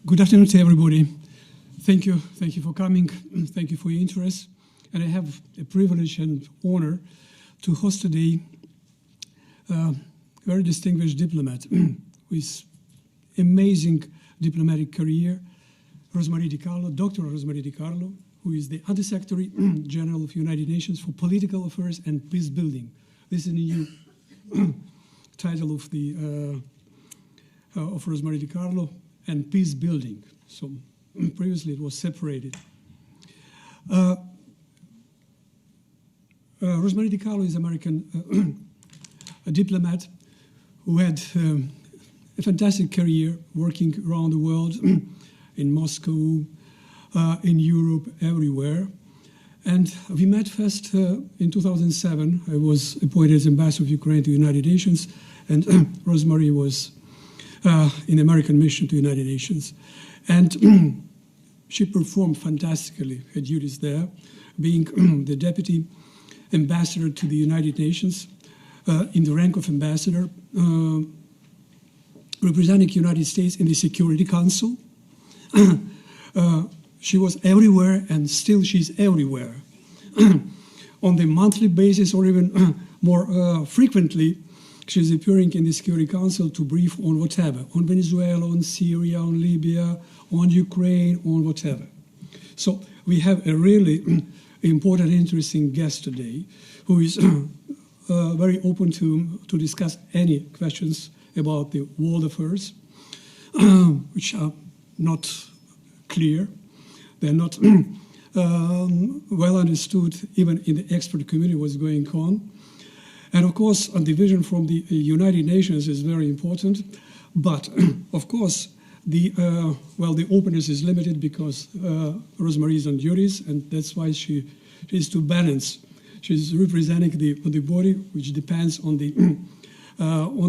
Good afternoon to everybody. Thank you for coming. Thank you for your interest. And I have a privilege and honor to host today a very distinguished diplomat with amazing diplomatic career, Rosemary DiCarlo, Dr. Rosemary DiCarlo, who is the Under-Secretary General of the United Nations for Political Affairs and Peace Building. This is a new title of the of Rosemary DiCarlo, and peace building. So previously it was separated. Rosemary DiCarlo is American a diplomat who had a fantastic career working around the world, in Moscow, in Europe, everywhere. And we met first in 2007. I was appointed as ambassador of Ukraine to the United Nations, and Rosemary was in the American mission to the United Nations. And she performed fantastically her duties there, being the deputy ambassador to the United Nations in the rank of ambassador, representing the United States in the Security Council. She was everywhere, and still she's everywhere. On the monthly basis, or even more frequently, she's appearing in the Security Council to brief on whatever, on Venezuela, on Syria, on Libya, on Ukraine, on whatever. So we have a really important, interesting guest today who is very open to discuss any questions about the world affairs, which are not clear. They're not well understood, even in the expert community, what's going on. And of course, the vision from the United Nations is very important. But of course, the openness is limited because Rosemary is on duties, and that's why she is to balance. She's representing the body, which depends on the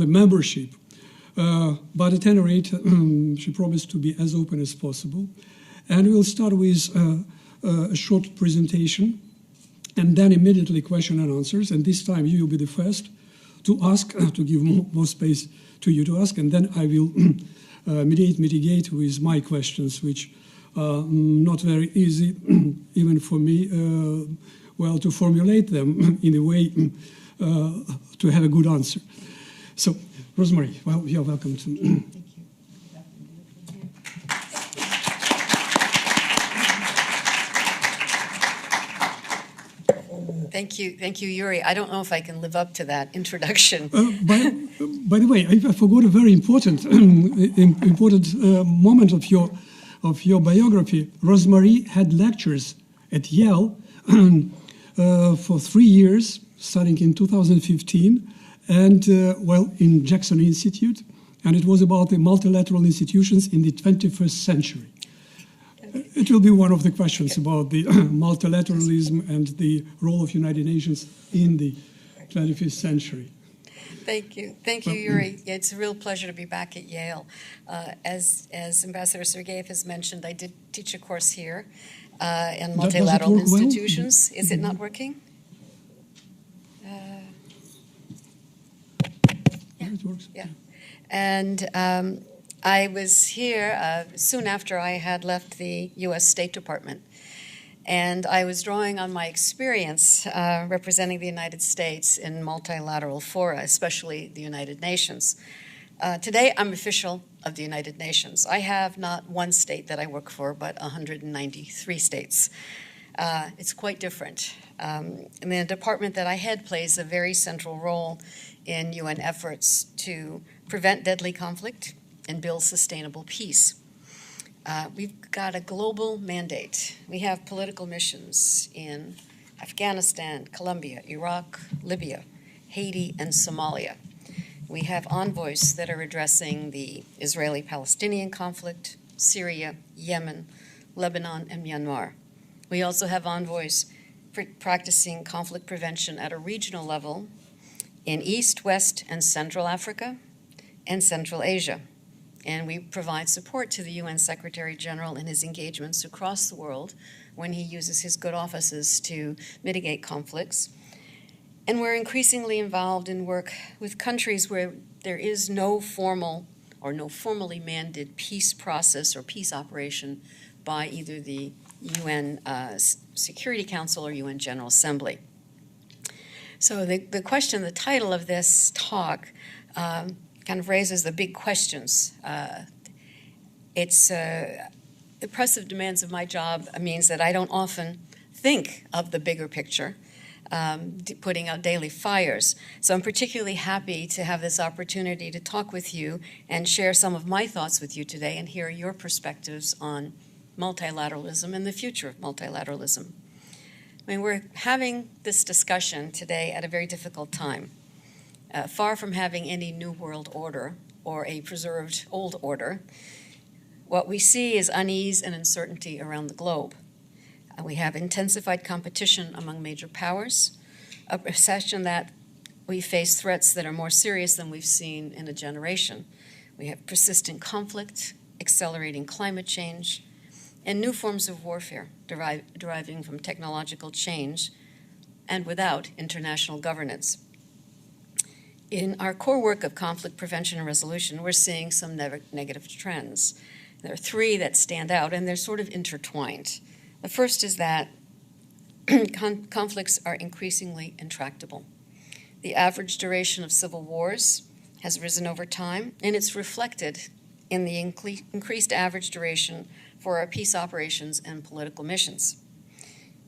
membership. But at any rate, she promised to be as open as possible. And we'll start with a short presentation, and then immediately question and answers. And this time you will be the first to ask, to give more space to you to ask, and then I will mitigate with my questions, which are not very easy, even for me, to formulate them in a way to have a good answer. So, Rosemary, well, you're welcome to. Thank you, Yuri. I don't know if I can live up to that introduction. By the way, I forgot a very important moment of your biography. Rosemary had lectures at Yale for 3 years, starting in 2015, and in Jackson Institute, and it was about the multilateral institutions in the 21st century. It will be one of the questions about the multilateralism and the role of United Nations in the 21st century. Thank you, Yuri. Yeah, it's a real pleasure to be back at Yale. As Ambassador Sergeyev has mentioned, I did teach a course here in multilateral institutions. Well? Is it not working? Yeah, it works. Yeah, and I was here soon after I had left the U.S. State Department, and I was drawing on my experience representing the United States in multilateral fora, especially the United Nations. Today, I'm official of the United Nations. I have not one state that I work for, but 193 states. It's quite different. And the department that I head plays a very central role in UN efforts to prevent deadly conflict and build sustainable peace. We've got a global mandate. We have political missions in Afghanistan, Colombia, Iraq, Libya, Haiti, and Somalia. We have envoys that are addressing the Israeli-Palestinian conflict, Syria, Yemen, Lebanon, and Myanmar. We also have envoys practicing conflict prevention at a regional level in East, West, and Central Africa and Central Asia. And we provide support to the UN Secretary General in his engagements across the world when he uses his good offices to mitigate conflicts. And we're increasingly involved in work with countries where there is no formal or no formally mandated peace process or peace operation by either the UN Security Council or UN General Assembly. So the question, the title of this talk kind of raises the big questions. The pressive demands of my job means that I don't often think of the bigger picture, putting out daily fires. So I'm particularly happy to have this opportunity to talk with you and share some of my thoughts with you today and hear your perspectives on multilateralism and the future of multilateralism. I mean, we're having this discussion today at a very difficult time. Far from having any new world order or a preserved old order, what we see is unease and uncertainty around the globe. We have intensified competition among major powers, a perception that we face threats that are more serious than we've seen in a generation. We have persistent conflict, accelerating climate change, and new forms of warfare deriving from technological change and without international governance. In our core work of conflict prevention and resolution, we're seeing some negative trends. There are three that stand out, and they're sort of intertwined. The first is that conflicts are increasingly intractable. The average duration of civil wars has risen over time, and it's reflected in the increased average duration for our peace operations and political missions.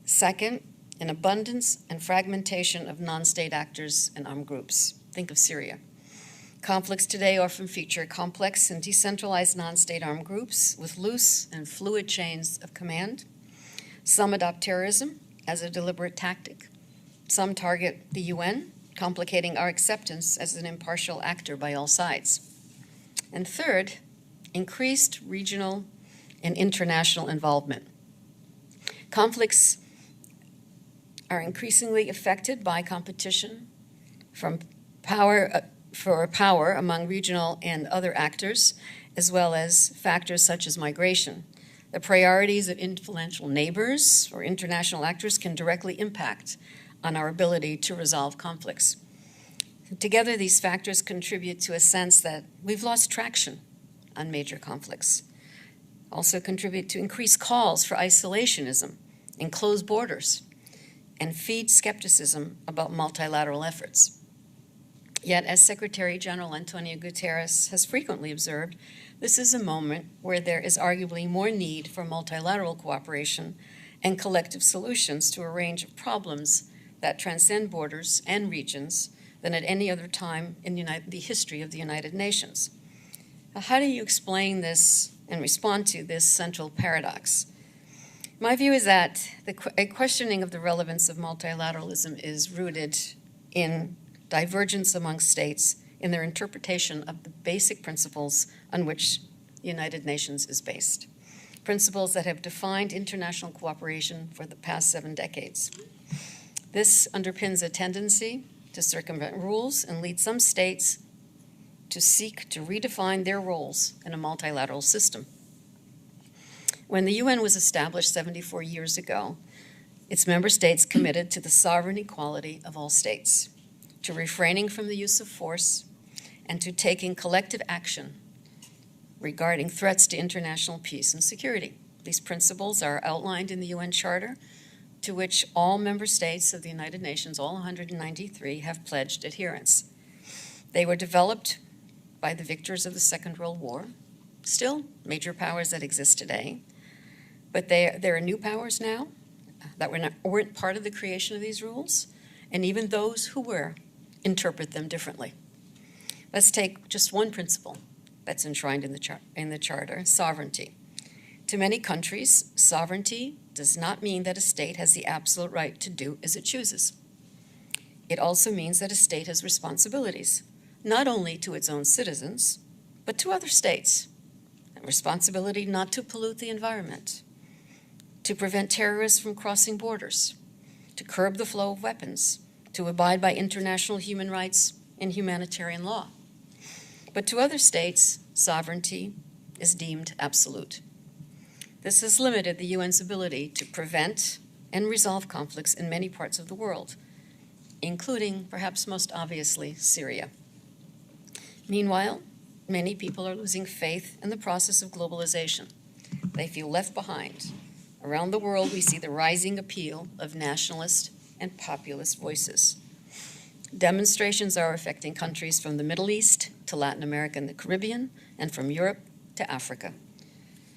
Second, an abundance and fragmentation of non-state actors and armed groups. Think of Syria. Conflicts today often feature complex and decentralized non-state armed groups with loose and fluid chains of command. Some adopt terrorism as a deliberate tactic. Some target the UN, complicating our acceptance as an impartial actor by all sides. And third, increased regional and international involvement. Conflicts are increasingly affected by competition for power among regional and other actors, as well as factors such as migration. The priorities of influential neighbors or international actors can directly impact on our ability to resolve conflicts. Together, these factors contribute to a sense that we've lost traction on major conflicts. Also contribute to increased calls for isolationism and closed borders, and feed skepticism about multilateral efforts. Yet, as Secretary General Antonio Guterres has frequently observed, this is a moment where there is arguably more need for multilateral cooperation and collective solutions to a range of problems that transcend borders and regions than at any other time in the history of the United Nations. How do you explain this and respond to this central paradox? My view is that a questioning of the relevance of multilateralism is rooted in divergence among states in their interpretation of the basic principles on which the United Nations is based, principles that have defined international cooperation for the past 7 decades. This underpins a tendency to circumvent rules and lead some states to seek to redefine their roles in a multilateral system. When the UN was established 74 years ago, its member states committed to the sovereign equality of all states, to refraining from the use of force, and to taking collective action regarding threats to international peace and security. These principles are outlined in the UN Charter, to which all member states of the United Nations, all 193, have pledged adherence. They were developed by the victors of the Second World War, still major powers that exist today, but there are new powers now that weren't part of the creation of these rules, and even those who were interpret them differently. Let's take just one principle that's enshrined in the Charter, sovereignty. To many countries, sovereignty does not mean that a state has the absolute right to do as it chooses. It also means that a state has responsibilities, not only to its own citizens, but to other states. A responsibility not to pollute the environment, to prevent terrorists from crossing borders, to curb the flow of weapons, to abide by international human rights and humanitarian law. But to other states, sovereignty is deemed absolute. This has limited the UN's ability to prevent and resolve conflicts in many parts of the world, including, perhaps most obviously, Syria. Meanwhile, many people are losing faith in the process of globalization. They feel left behind. Around the world, we see the rising appeal of nationalist and populist voices. Demonstrations are affecting countries from the Middle East to Latin America and the Caribbean, and from Europe to Africa.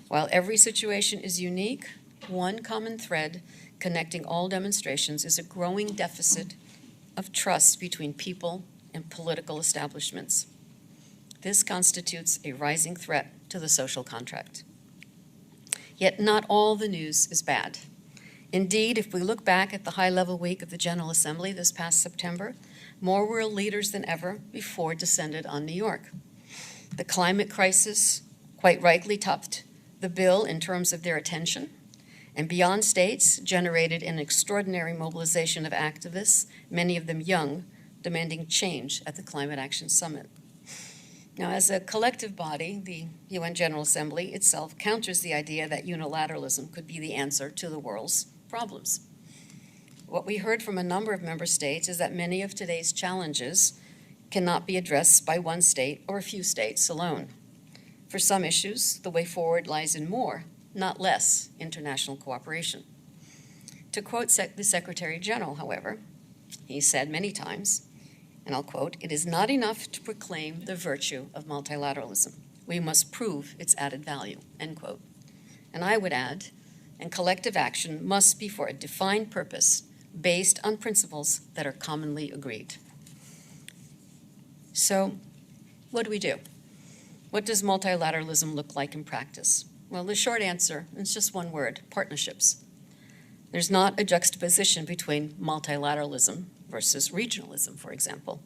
While every situation is unique, one common thread connecting all demonstrations is a growing deficit of trust between people and political establishments. This constitutes a rising threat to the social contract. Yet not all the news is bad. Indeed, if we look back at the high-level week of the General Assembly this past September, more world leaders than ever before descended on New York. The climate crisis quite rightly topped the bill in terms of their attention, and beyond states generated an extraordinary mobilization of activists, many of them young, demanding change at the Climate Action Summit. Now, as a collective body, the UN General Assembly itself counters the idea that unilateralism could be the answer to the world's problems. What we heard from a number of member states is that many of today's challenges cannot be addressed by one state or a few states alone. For some issues, the way forward lies in more, not less, international cooperation. To quote the Secretary General, however, he said many times, and I'll quote, "It is not enough to proclaim the virtue of multilateralism. We must prove its added value," end quote. And I would add, and collective action must be for a defined purpose based on principles that are commonly agreed. So, what do we do? What does multilateralism look like in practice? Well, the short answer is just one word: partnerships. There's not a juxtaposition between multilateralism versus regionalism, for example.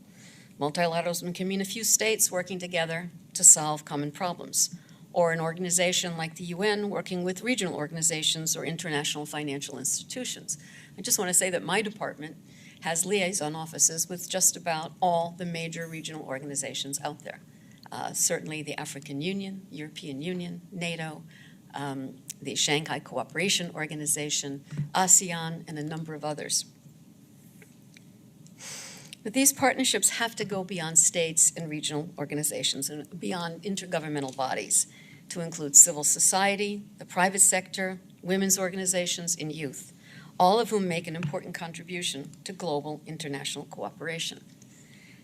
Multilateralism can mean a few states working together to solve common problems, or an organization like the UN working with regional organizations or international financial institutions. I just want to say that my department has liaison offices with just about all the major regional organizations out there. Certainly the African Union, European Union, NATO, the Shanghai Cooperation Organization, ASEAN, and a number of others. But these partnerships have to go beyond states and regional organizations and beyond intergovernmental bodies to include civil society, the private sector, women's organizations, and youth, all of whom make an important contribution to global international cooperation.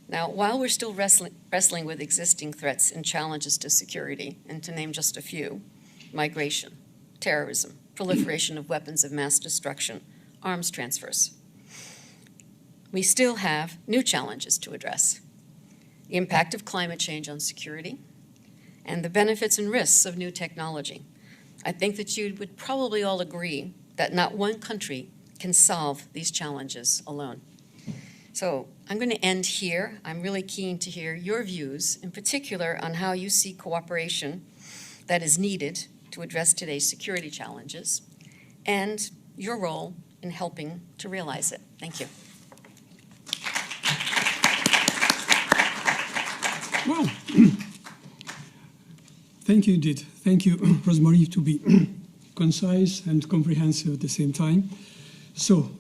Now, while we're still wrestling with existing threats and challenges to security, and to name just a few, migration, terrorism, proliferation of weapons of mass destruction, arms transfers, we still have new challenges to address: the impact of climate change on security, and the benefits and risks of new technology. I think that you would probably all agree that not one country can solve these challenges alone. So I'm going to end here. I'm really keen to hear your views, in particular on how you see cooperation that is needed to address today's security challenges, and your role in helping to realize it. Thank you. Well, thank you, Edith. Thank you, Rosemary, to be concise and comprehensive at the same time. So,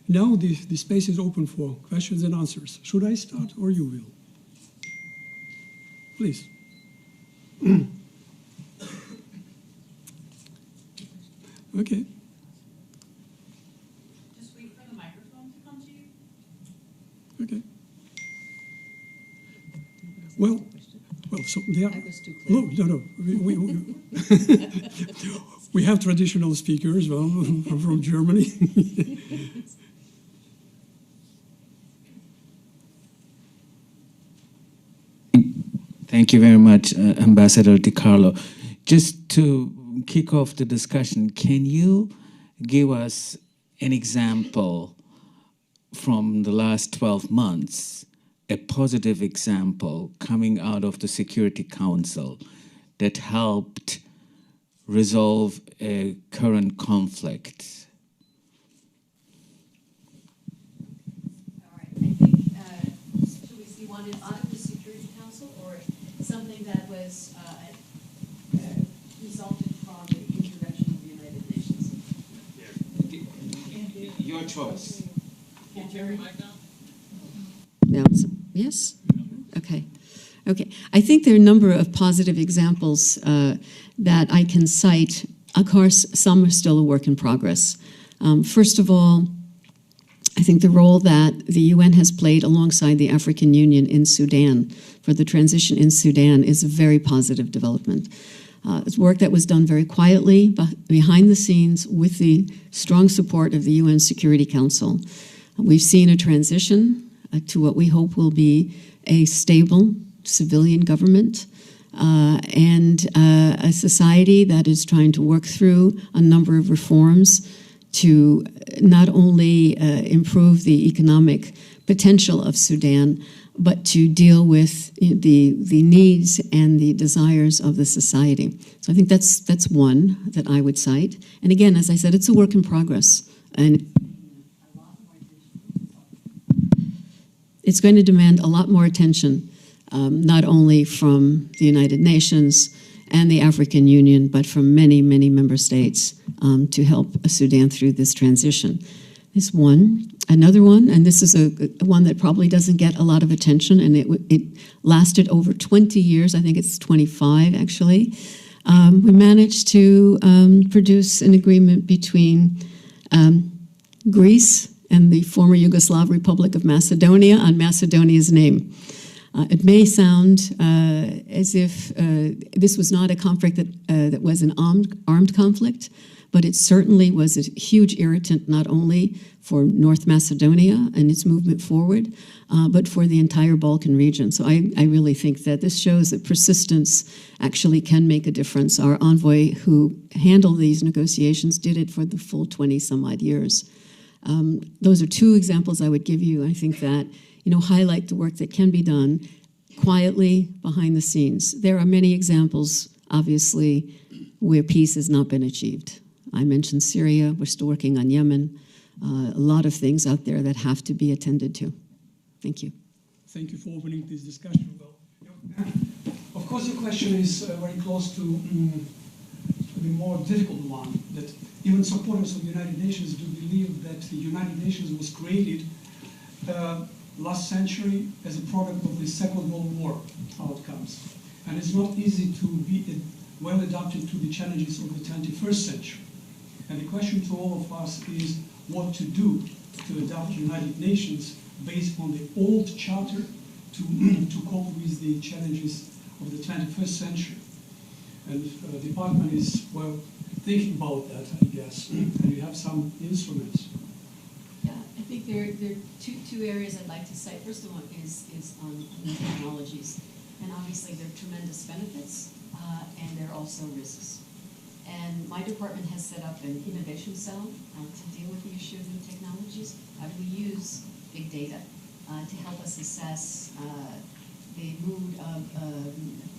now the space is open for questions and answers. Should I start or you will? Please. Okay. Just wait for the microphone to come to you. Okay. Well, so there. No. We have traditional speakers, well, from Germany. Thank you very much, Ambassador Di Carlo. Just to kick off the discussion, can you give us an example from the last 12 months, a positive example coming out of the Security Council that helped resolve a current conflict? All right. I think, should we see one out of the Security Council, or something that was resulted from the intervention of the United Nations? Your choice. Can Jerry mic now? No. Yes? Okay. Okay, I think there are a number of positive examples that I can cite. Of course, some are still a work in progress. First of all, I think the role that the UN has played alongside the African Union in Sudan for the transition in Sudan is a very positive development. It's work that was done very quietly, behind the scenes, with the strong support of the UN Security Council. We've seen a transition to what we hope will be a stable civilian government and a society that is trying to work through a number of reforms to not only improve the economic potential of Sudan, but to deal with the needs and the desires of the society. So I think that's one that I would cite. And again, as I said, it's a work in progress. And it's going to demand a lot more attention, not only from the United Nations and the African Union, but from many, many member states to help Sudan through this transition. This one. Another one, and this is a one that probably doesn't get a lot of attention, and it lasted over 20 years. I think it's 25, actually. We managed to produce an agreement between Greece and the former Yugoslav Republic of Macedonia on Macedonia's name. It may sound as if this was not a conflict that was an armed conflict, but it certainly was a huge irritant not only for North Macedonia and its movement forward, but for the entire Balkan region. So I really think that this shows that persistence actually can make a difference. Our envoy who handled these negotiations did it for the full 20-some-odd years. Those are two examples I would give you. I think that, highlight the work that can be done quietly behind the scenes. There are many examples, obviously, where peace has not been achieved. I mentioned Syria. We're still working on Yemen. A lot of things out there that have to be attended to. Thank you. Thank you for opening this discussion. Well, of course, the question is very close to the more difficult one, that even supporters of the United Nations do believe that the United Nations was created last century as a product of the Second World War outcomes. And it's not easy to be well adapted to the challenges of the 21st century. And the question to all of us is what to do to adapt United Nations based on the old charter to cope with the challenges of the 21st century. And the department is, well, thinking about that, I guess, and you have some instruments. Yeah, I think there are two areas I'd like to cite. First of all is on new technologies. And obviously there are tremendous benefits, and there are also risks. And my department has set up an innovation cell to deal with the issue of new technologies. How do we use big data to help us assess the mood of,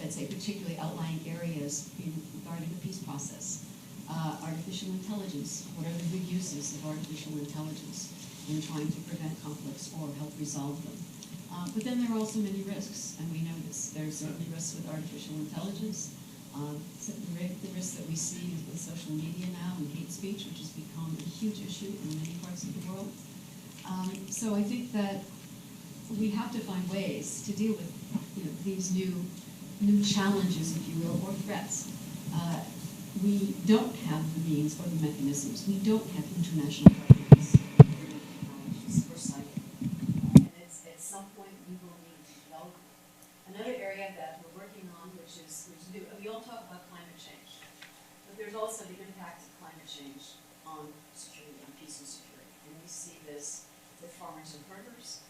let's say, particularly outlying areas regarding the peace process? Artificial intelligence. What are the good uses of artificial intelligence in trying to prevent conflicts or help resolve them? But then there are also many risks, and we know this. There are certainly risks with artificial intelligence. The risks that we see with social media now and hate speech, which has become a huge issue in many parts of the world. So I think that we have to find ways to deal with these new challenges, if you will, or threats. We don't have the means or the mechanisms. We don't have international governance for new technologies for cyber. And at some point we will need to develop them. Another area that we're working on, which is new, we all talk about climate change, but there's also the impact of climate change on security, on peace and security. And we see this with farmers and herders.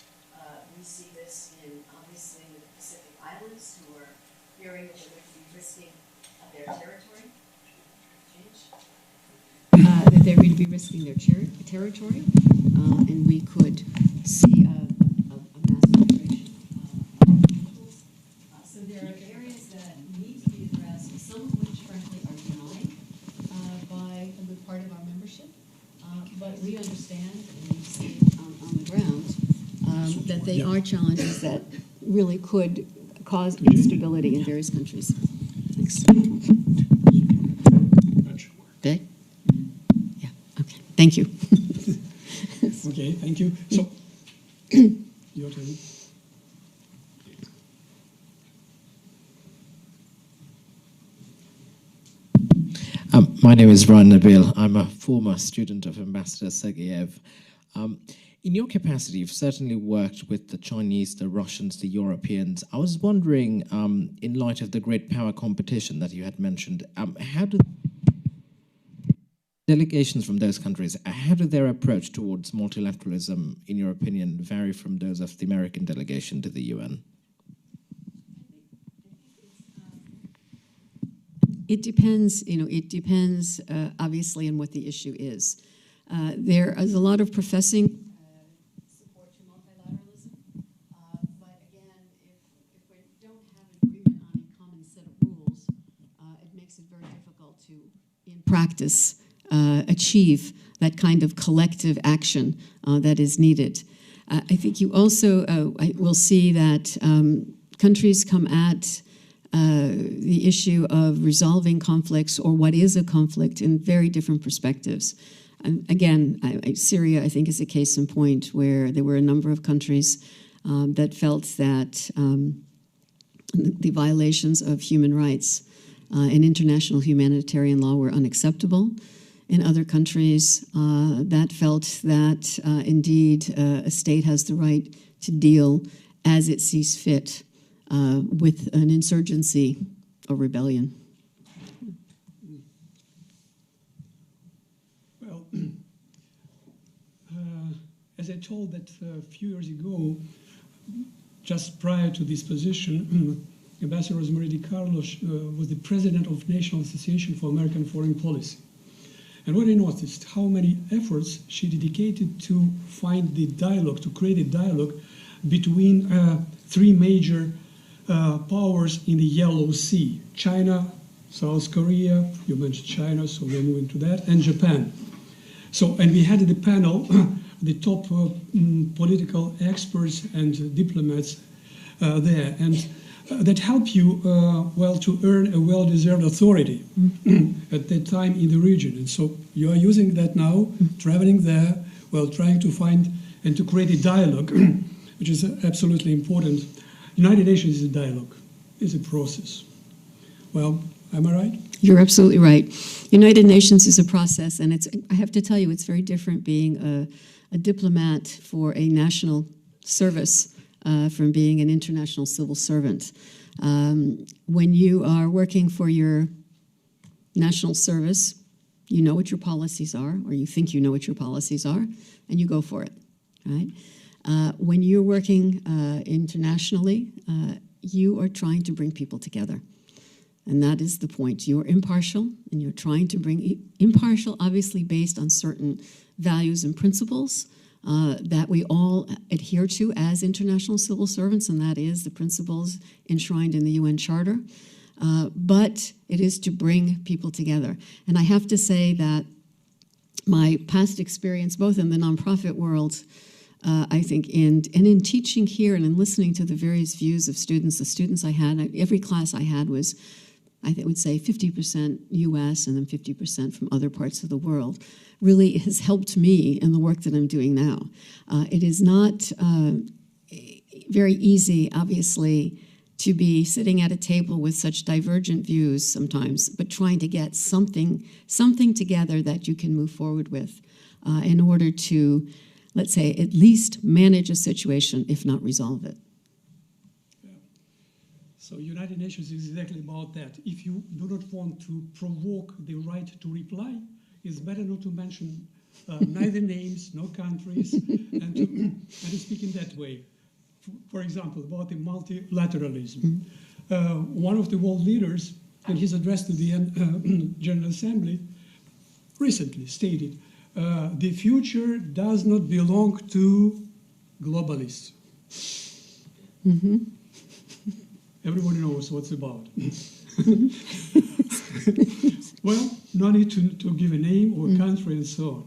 We see this obviously with the Pacific Islands, who are fearing that they're going to be risking their territory. That they're going to be risking their territory, and we could see a mass migration of people. So there are areas that need to be addressed, some of which, frankly, are denied by a good part of our membership. But we understand, and we see on the ground, that they are challenges that really could cause instability in various countries. Thanks. Okay? Yeah, okay. Thank you. Okay, thank you. So, your turn. My name is Ron Nabil. I'm a former student of Ambassador Sergeyev. In your capacity, you've certainly worked with the Chinese, the Russians, the Europeans. I was wondering, in light of the great power competition that you had mentioned, how do delegations from those countries, how do their approach towards multilateralism, in your opinion, vary from those of the American delegation to the UN? It depends, it depends obviously on what the issue is. There is a lot of professing support to multilateralism, but again, if we don't have an agreement on a common set of rules, it makes it very difficult to, in practice, achieve that kind of collective action that is needed. I think you also will see that countries come at the issue of resolving conflicts or what is a conflict in very different perspectives. And again, Syria, I think, is a case in point where there were a number of countries that felt that the violations of human rights and international humanitarian law were unacceptable. In other countries that felt that indeed a state has the right to deal as it sees fit with an insurgency or rebellion. Well, as I told that a few years ago, just prior to this position, Ambassador Rosemary DiCarlo was the president of National Association for American Foreign Policy. And what I noticed, how many efforts she dedicated to find the dialogue, to create a dialogue between three major powers in the Yellow Sea: China, South Korea, you mentioned China, so we're moving to that, and Japan. So, and we had the panel, the top political experts and diplomats there, and that help you, well, to earn a well-deserved authority at that time in the region. And so you are using that now, traveling there, well, trying to find and to create a dialogue, which is absolutely important. United Nations is a dialogue, is a process. Well, am I right? You're absolutely right. United Nations is a process, and I have to tell you, it's very different being a diplomat for a national service from being an international civil servant. When you are working for your national service, you know what your policies are, or you think you know what your policies are, and you go for it, right? When you're working internationally, you are trying to bring people together. And that is the point. You're impartial, and you're trying to bring impartial, obviously based on certain values and principles that we all adhere to as international civil servants, and that is the principles enshrined in the UN Charter. But it is to bring people together. And I have to say that my past experience, both in the nonprofit world, I think, and in teaching here and in listening to the various views of students, the students I had, every class I had was, I would say, 50% US and then 50% from other parts of the world, really has helped me in the work that I'm doing now. It is not very easy, obviously, to be sitting at a table with such divergent views sometimes, but trying to get something together that you can move forward with in order to, let's say, at least manage a situation, if not resolve it. Yeah. So United Nations is exactly about that. If you do not want to provoke the right to reply, it's better not to mention neither names, no countries, and to speak in that way. For example, about the multilateralism. One of the world leaders, in his address to the General Assembly, recently stated, the future does not belong to globalists. Mm-hmm. Everybody knows what's about. Well, no need to give a name or country and so on.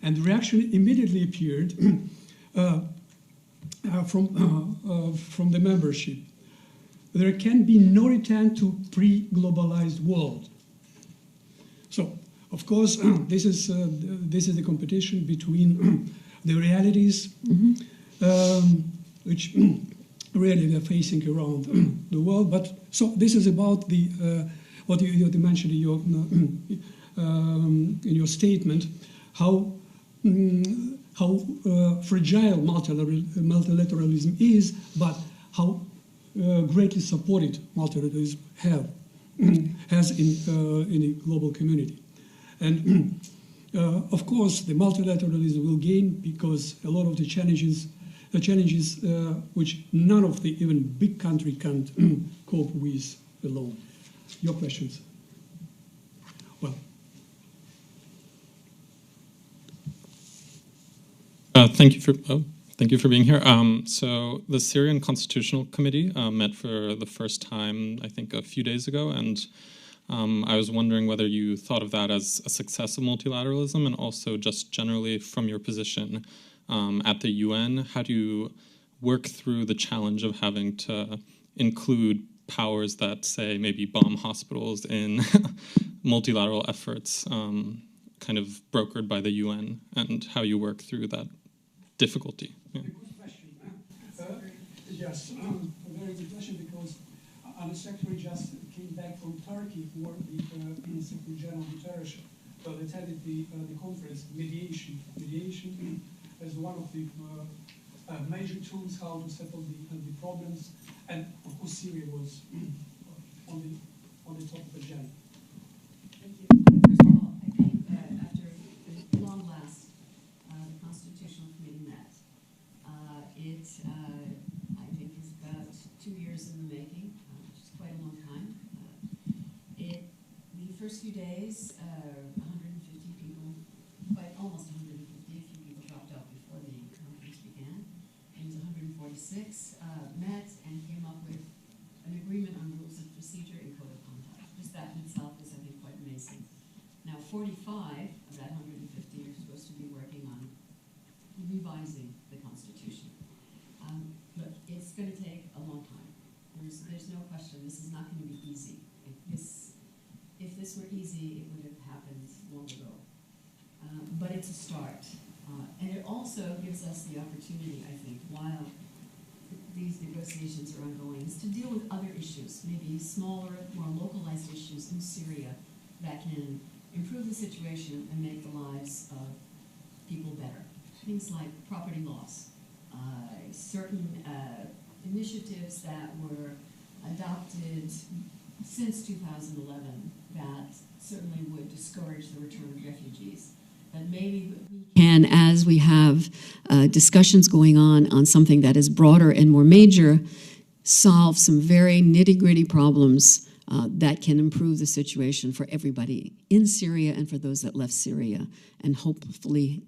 And the reaction immediately appeared from the membership. There can be no return to pre-globalized world. So, of course, this is the competition between the realities which really we are facing around the world. But so this is about the what you mentioned in your in your statement how fragile multilateralism is, but how greatly supported multilateralism has in a global community. And of course, the multilateralism will gain because a lot of the challenges which none of the even big country can cope with alone. Your questions? Well. Thank you for being here. So the Syrian Constitutional Committee met for the first time, I think, a few days ago, and I was wondering whether you thought of that as a success of multilateralism, and also just generally from your position at the UN, how do you work through the challenge of having to include powers that, say, maybe bomb hospitals in multilateral efforts kind of brokered by the UN, and how you work through that difficulty? Yeah. Good question. Yes, a very good question, because the Secretary just came back from Turkey for the Secretary General Guterres attended the conference, mediation. Mediation is one of the major tools how to settle the problems, and of course Syria was on the top of the agenda. Thank you. First of all, I think after long last, the Constitutional Committee met. It, I think, is about 2 years in the making, which is quite a long time. The first few days, 150 people, almost 150, a few people dropped out before the conference began. It was 146, met and came up with an agreement on rules of procedure and code of conduct. Just that in itself is, I think, quite amazing. Now, 45 of that 150 are supposed to be working on revising the Constitution. But it's going to take a long time. There's no question. This is not going to be easy. If this were easy, it would have happened long ago. But it's a start. And it also gives us the opportunity, I think, while these negotiations are ongoing, is to deal with other issues, maybe smaller, more localized issues in Syria that can improve the situation and make the lives of people better. Things like property laws, certain initiatives that were adopted since 2011 that certainly would discourage the return of refugees. But maybe we can, as we have discussions going on something that is broader and more major, solve some very nitty-gritty problems that can improve the situation for everybody in Syria and for those that left Syria, and hopefully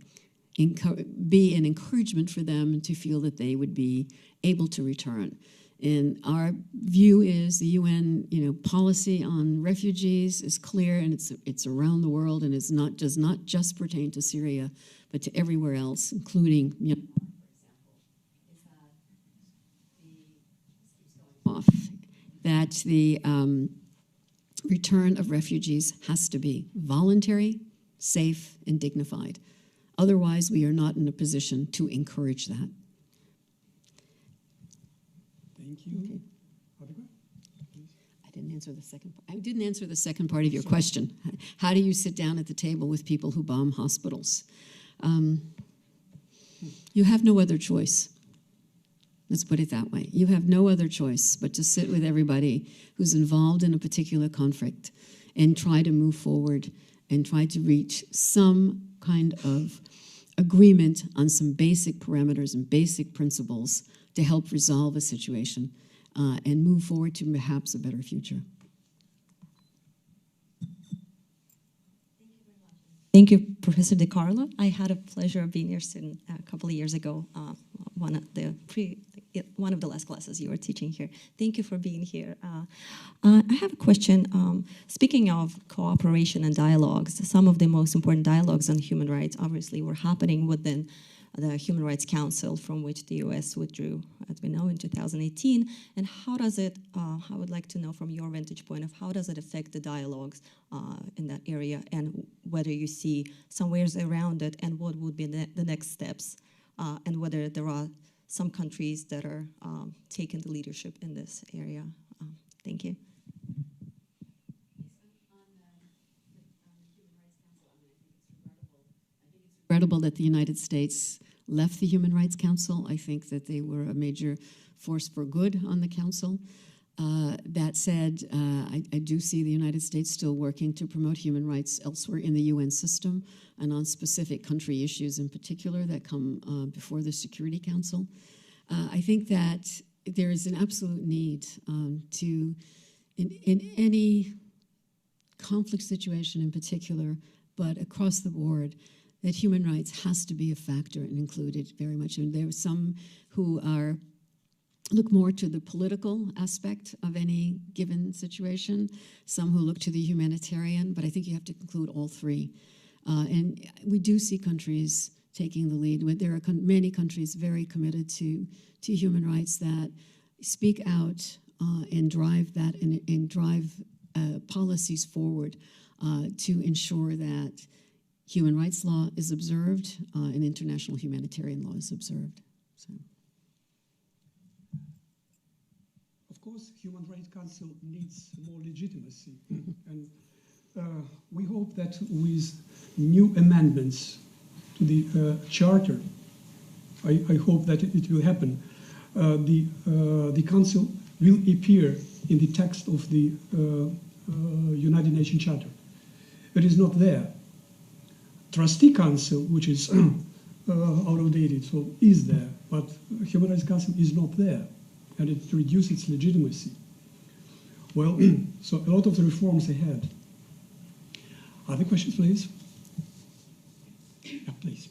be an encouragement for them to feel that they would be able to return. And our view is the UN, policy on refugees is clear, and it's around the world, and does not just pertain to Syria, but to everywhere else, including Myanmar, for example. That the return of refugees has to be voluntary, safe, and dignified. Otherwise, we are not in a position to encourage that. Thank you. Okay. I didn't answer the second part. I didn't answer the second part of your question. How do you sit down at the table with people who bomb hospitals? You have no other choice. Let's put it that way. You have no other choice but to sit with everybody who's involved in a particular conflict and try to move forward and try to reach some kind of agreement on some basic parameters and basic principles to help resolve a situation and move forward to perhaps a better future. Thank you, Professor De Carlo. I had a pleasure of being your student a couple of years ago, one of the last classes you were teaching here. Thank you for being here. I have a question. Speaking of cooperation and dialogues, some of the most important dialogues on human rights obviously were happening within the Human Rights Council, from which the US withdrew, as we know, in 2018. And how does it, I would like to know from your vantage point of how does it affect the dialogues in that area, and whether you see some ways around it, and what would be the next steps, and whether there are some countries that are taking the leadership in this area. Thank you. regrettable that the United States left the Human Rights Council. I think that they were a major force for good on the council. That said, I do see the United States still working to promote human rights elsewhere in the UN system and on specific country issues in particular that come before the Security Council. I think that there is an absolute need to, in any conflict situation in particular, but across the board, that human rights has to be a factor and included very much. And there are some who look more to the political aspect of any given situation, some who look to the humanitarian, but I think you have to include all three. And we do see countries taking the lead. There are many countries very committed to human rights that speak out and drive that and drive policies forward to ensure that human rights law is observed and international humanitarian law is observed. So. Of course, Human Rights Council needs more legitimacy, and we hope that with new amendments to the charter, I hope that it will happen. The Council will appear in the text of the United Nations Charter. It is not there. Trustee Council, which is out of date, so is there, but Human Rights Council is not there, and it reduces its legitimacy. Well, so a lot of the reforms ahead. Other questions, please? Yeah, please.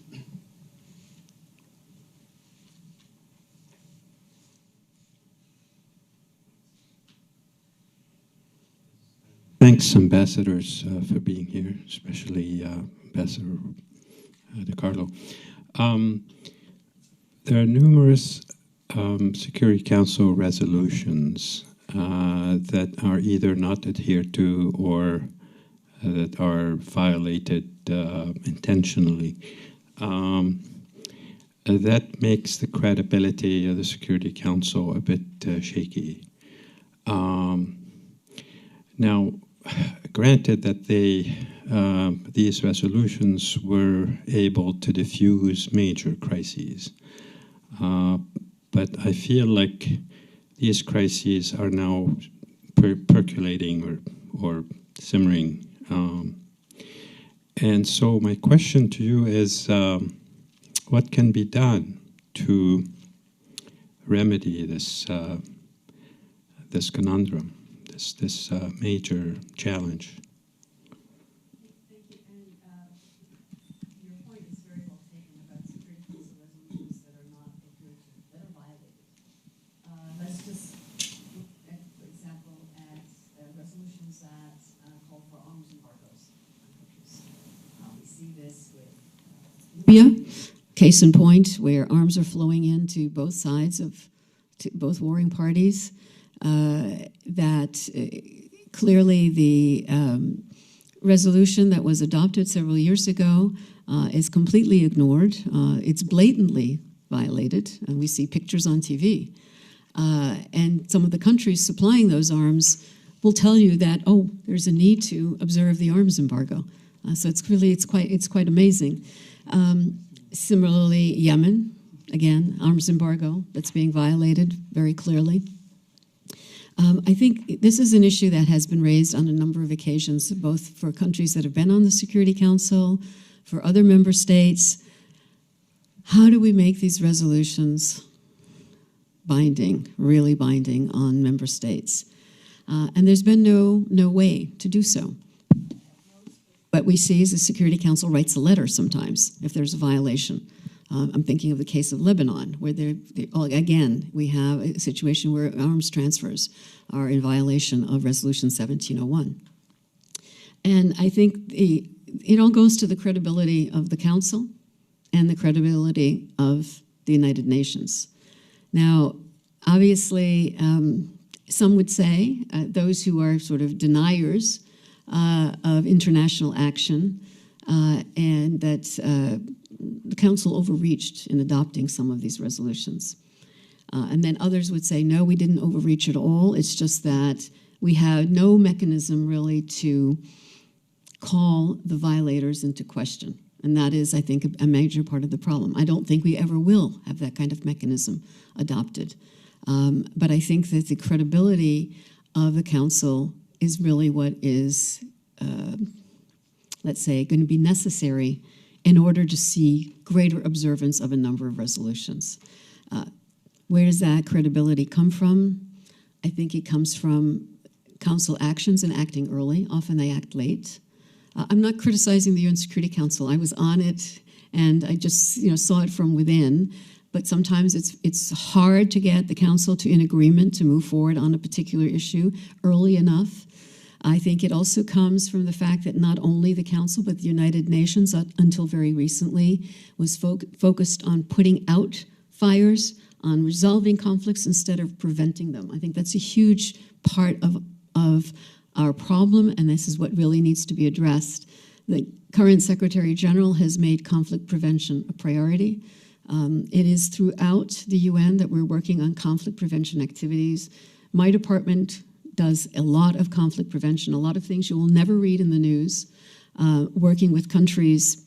Thanks, ambassadors, for being here, especially Ambassador De Carlo. There are numerous Security Council resolutions that are either not adhered to or that are violated intentionally. That makes the credibility of the Security Council a bit shaky. Now, granted that these resolutions were able to diffuse major crises, but I feel like these crises are now percolating or simmering. And so my question to you is, what can be done to remedy this this conundrum, this major challenge? Thank you. And your point is very well taken about Security Council resolutions that are not adhered to, that are violated. Let's just look at, for example, at resolutions that call for arms embargoes on countries. We see this with Libya, case in point, where arms are flowing into both sides of both warring parties. Clearly the resolution that was adopted several years ago is completely ignored. It's blatantly violated, and we see pictures on TV. And some of the countries supplying those arms will tell you that, oh, there's a need to observe the arms embargo. So it's quite amazing. Similarly, Yemen, again, arms embargo that's being violated very clearly. I think this is an issue that has been raised on a number of occasions, both for countries that have been on the Security Council, for other member states. How do we make these resolutions binding, really binding on member states? And there's been no way to do so. What we see is the Security Council writes a letter sometimes if there's a violation. I'm thinking of the case of Lebanon, where again, we have a situation where arms transfers are in violation of Resolution 1701. And I think it all goes to the credibility of the Council and the credibility of the United Nations. Now, obviously, some would say, those who are sort of deniers of international action, and that the Council overreached in adopting some of these resolutions. And then others would say, no, we didn't overreach at all. It's just that we had no mechanism really to call the violators into question. And that is, I think, a major part of the problem. I don't think we ever will have that kind of mechanism adopted. But I think that the credibility of the Council is really what is, let's say, going to be necessary in order to see greater observance of a number of resolutions. Where does that credibility come from? I think it comes from Council actions and acting early. Often they act late. I'm not criticizing the UN Security Council. I was on it, and I just saw it from within. But sometimes it's hard to get the Council to in agreement to move forward on a particular issue early enough. I think it also comes from the fact that not only the Council, but the United Nations, until very recently, was focused on putting out fires, on resolving conflicts instead of preventing them. I think that's a huge part of our problem, and this is what really needs to be addressed. The current Secretary General has made conflict prevention a priority. It is throughout the UN that we're working on conflict prevention activities. My department does a lot of conflict prevention, a lot of things you will never read in the news, working with countries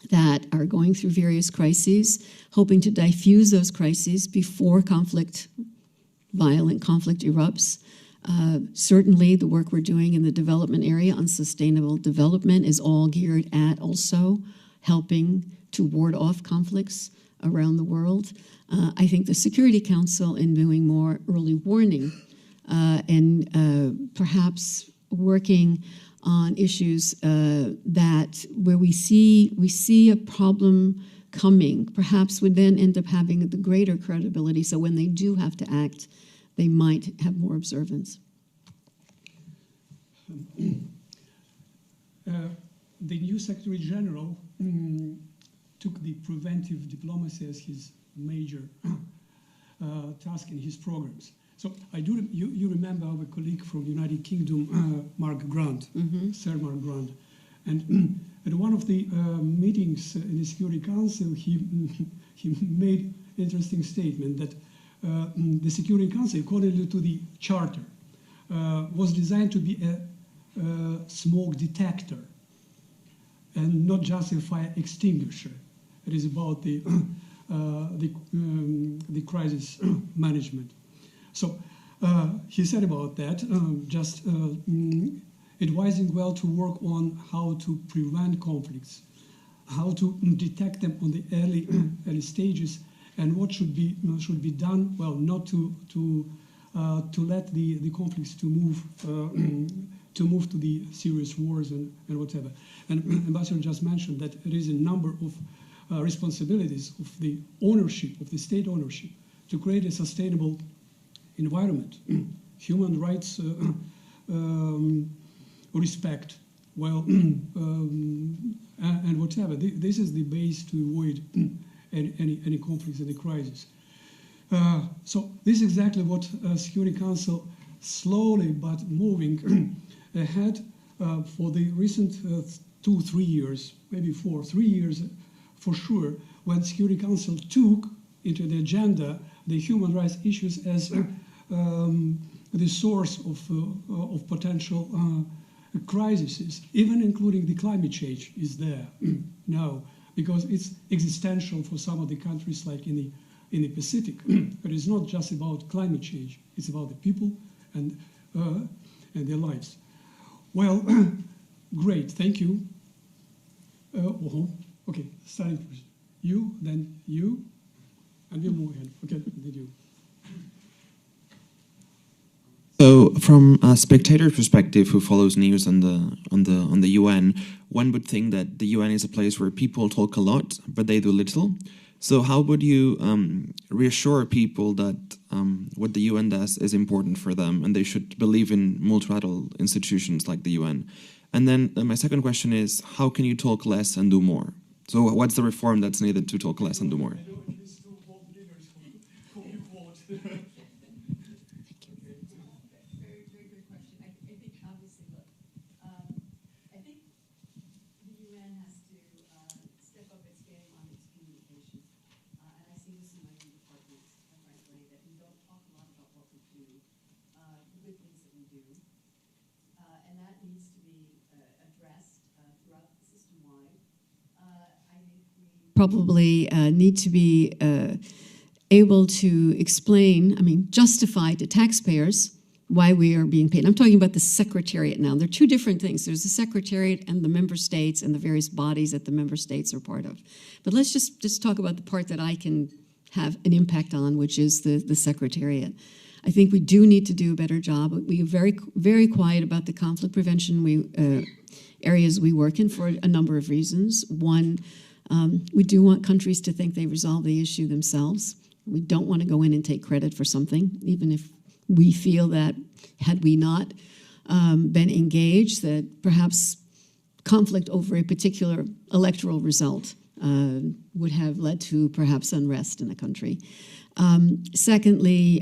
that are going through various crises, hoping to diffuse those crises before violent conflict erupts. Certainly the work we're doing in the development area on sustainable development is all geared at also helping to ward off conflicts around the world. I think the Security Council, in doing more early warning and perhaps working on issues where we see a problem coming, perhaps would then end up having the greater credibility. So when they do have to act, they might have more observance. The new Secretary General took the preventive diplomacy as his major task in his programs. So you remember our colleague from the United Kingdom, Mark Grant, Sir Mark Grant, and at one of the meetings in the Security Council, he made an interesting statement that the Security Council, according to the Charter, was designed to be a smoke detector and not just a fire extinguisher. It is about the crisis management. So he said about that, just advising well to work on how to prevent conflicts, how to detect them on the early stages, and what should be done. Well, not to let the conflicts to move to the serious wars and whatever. And Ambassador just mentioned that there is a number of responsibilities of the ownership, of the state ownership, to create a sustainable environment, human rights respect, well, and whatever. This is the base to avoid any conflicts and the crisis. So this is exactly what Security Council slowly but moving ahead for the recent 2-3 years, maybe 3 years for sure, when Security Council took into the agenda the human rights issues as the source of potential crises, even including the climate change is there now, because it's existential for some of the countries like in the Pacific. But it's not just about climate change, it's about the people and their lives. Well, great, thank you. Okay, starting first. You, then you, and we'll move ahead. Okay, then you. So, from a spectator perspective who follows news on the UN, one would think that the UN is a place where people talk a lot, but they do little. So, how would you reassure people that what the UN does is important for them, and they should believe in multilateral institutions like the UN? And then my second question is, how can you talk less and do more? So, what's the reform that's needed to talk less and do more? probably need to be able to explain, justify to taxpayers why we are being paid. And I'm talking about the Secretariat now. They're two different things. There's the Secretariat and the member states and the various bodies that the member states are part of. But let's just talk about the part that I can have an impact on, which is the Secretariat. I think we do need to do a better job. We are very, very quiet about the conflict prevention areas we work in for a number of reasons. One, we do want countries to think they resolve the issue themselves. We don't want to go in and take credit for something, even if we feel that had we not been engaged, that perhaps conflict over a particular electoral result would have led to perhaps unrest in a country. Secondly,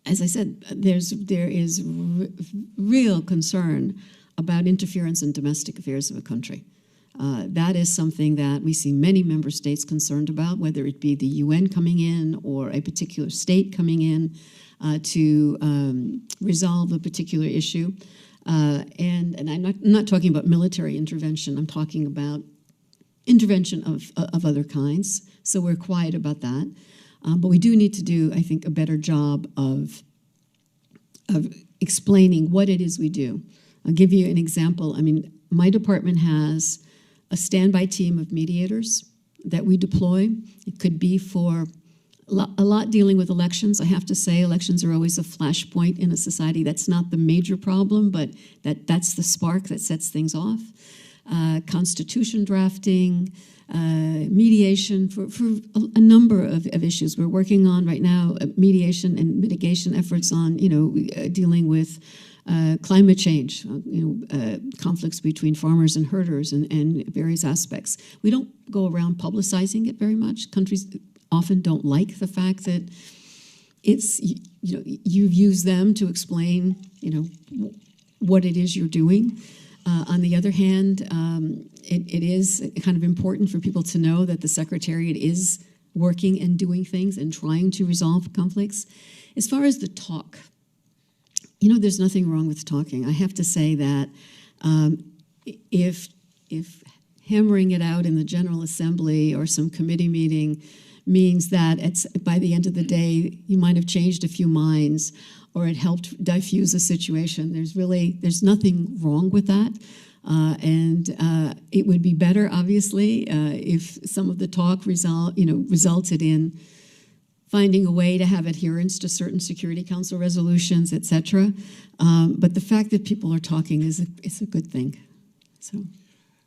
as I said, there is real concern about interference in domestic affairs of a country. That is something that we see many member states concerned about, whether it be the UN coming in or a particular state coming in to resolve a particular issue. And I'm not talking about military intervention. I'm talking about intervention of other kinds. So we're quiet about that. But we do need to do, I think, a better job of explaining what it is we do. I'll give you an example. My department has a standby team of mediators that we deploy. It could be for a lot dealing with elections. I have to say, elections are always a flashpoint in a society. That's not the major problem, but that's the spark that sets things off. Constitution drafting, mediation for a number of issues. We're working on right now mediation and mitigation efforts on dealing with climate change, conflicts between farmers and herders and various aspects. We don't go around publicizing it very much. Countries often don't like the fact that it's, you use them to explain, what it is you're doing. On the other hand, it is kind of important for people to know that the Secretariat is working and doing things and trying to resolve conflicts. As far as the talk, there's nothing wrong with talking. I have to say that if hammering it out in the General Assembly or some committee meeting means that by the end of the day you might have changed a few minds or it helped diffuse a situation, there's nothing wrong with that. And it would be better, obviously, if some of the talk resulted in finding a way to have adherence to certain Security Council resolutions, etc. But the fact that people are talking is a good thing. So,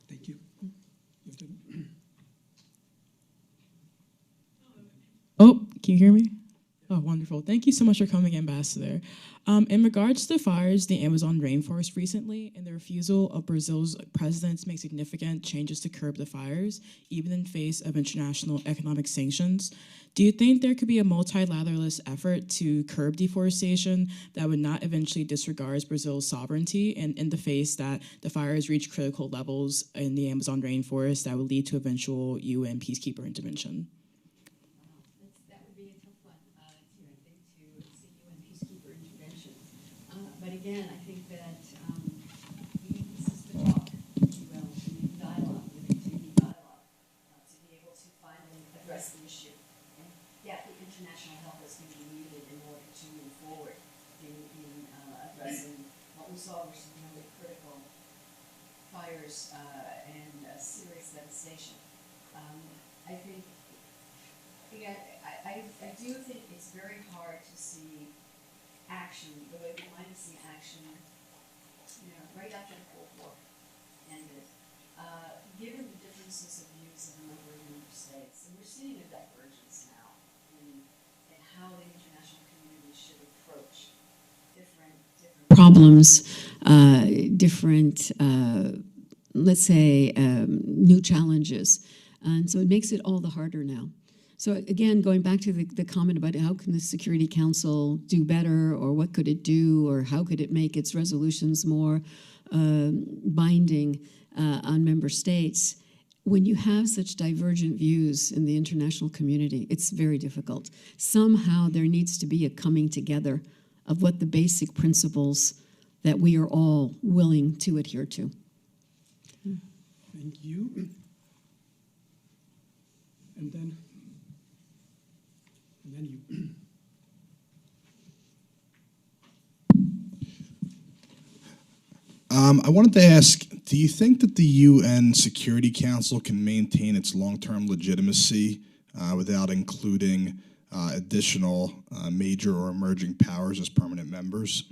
thank you. Oh, can you hear me? Oh, wonderful. Thank you so much for coming, Ambassador. In regards to the fires in the Amazon rainforest recently and the refusal of Brazil's president to make significant changes to curb the fires, even in face of international economic sanctions, do you think there could be a multilateralist effort to curb deforestation that would not eventually disregard Brazil's sovereignty and in the face that the fires reach critical levels in the Amazon rainforest that would lead to eventual UN peacekeeper intervention? But again, I think that this is the talk, if you will, and dialogue. We need to be dialogue to be able to finally address the issue. And yet, the international help is going to be needed in order to move forward in addressing what we saw were some really critical fires and serious devastation. I think, again, I do think it's very hard to see action, the way we might have seen action, right after the Cold War ended, given the differences of views of a number of member states. And we're seeing a divergence now in how the international community should approach different problems, different, let's say, new challenges. And so it makes it all the harder now. So again, going back to the comment about how can the Security Council do better, or what could it do, or how could it make its resolutions more binding on member states, when you have such divergent views in the international community, it's very difficult. Somehow there needs to be a coming together of what the basic principles that we are all willing to adhere to. Thank you. and then you. I wanted to ask, do you think that the UN Security Council can maintain its long-term legitimacy without including additional major or emerging powers as permanent members?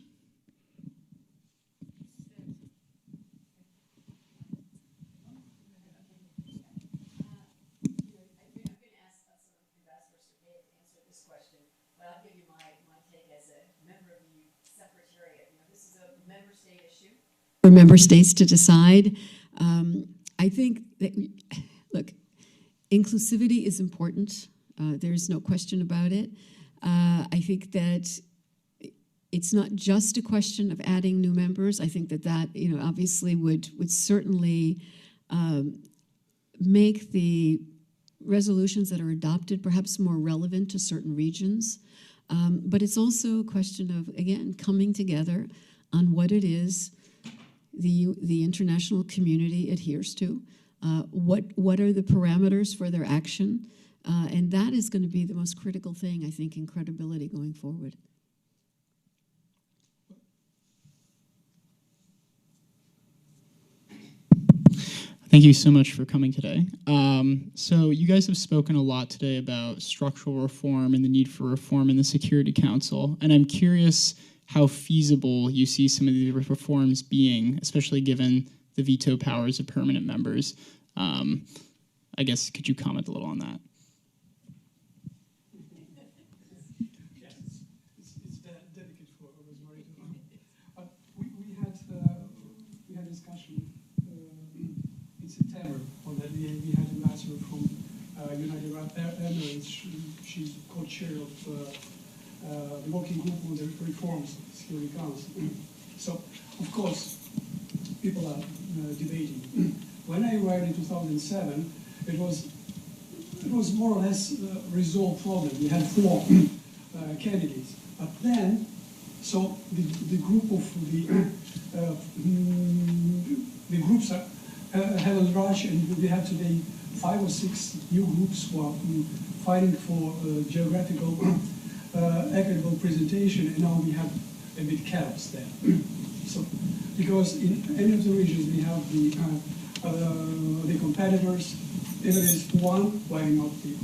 For member states to decide. I think that, look, inclusivity is important. There's no question about it. I think that it's not just a question of adding new members. I think that obviously would certainly make the resolutions that are adopted perhaps more relevant to certain regions. But it's also a question of, again, coming together on what it is the international community adheres to, what are the parameters for their action, and that is going to be the most critical thing, I think, in credibility going forward. Thank you so much for coming today. So you guys have spoken a lot today about structural reform and the need for reform in the Security Council, and I'm curious how feasible you see some of these reforms being, especially given the veto powers of permanent members. I guess, could you comment a little on that? Yes, it's delicate for Rosemary to know. But we had discussion in September on that. We had an ambassador from United Arab Emirates. She's co-chair of the working group on the reforms of the Security Council. So, of course, people are debating. When I arrived in 2007, it was more or less a resolved problem. We had 4 candidates. But then, so the group of the groups have a rush, and we have today 5 or 6 new groups who are fighting for geographical equitable presentation, and now we have a bit chaos there. So, because in any of the regions we have the competitors, if it is one, why not the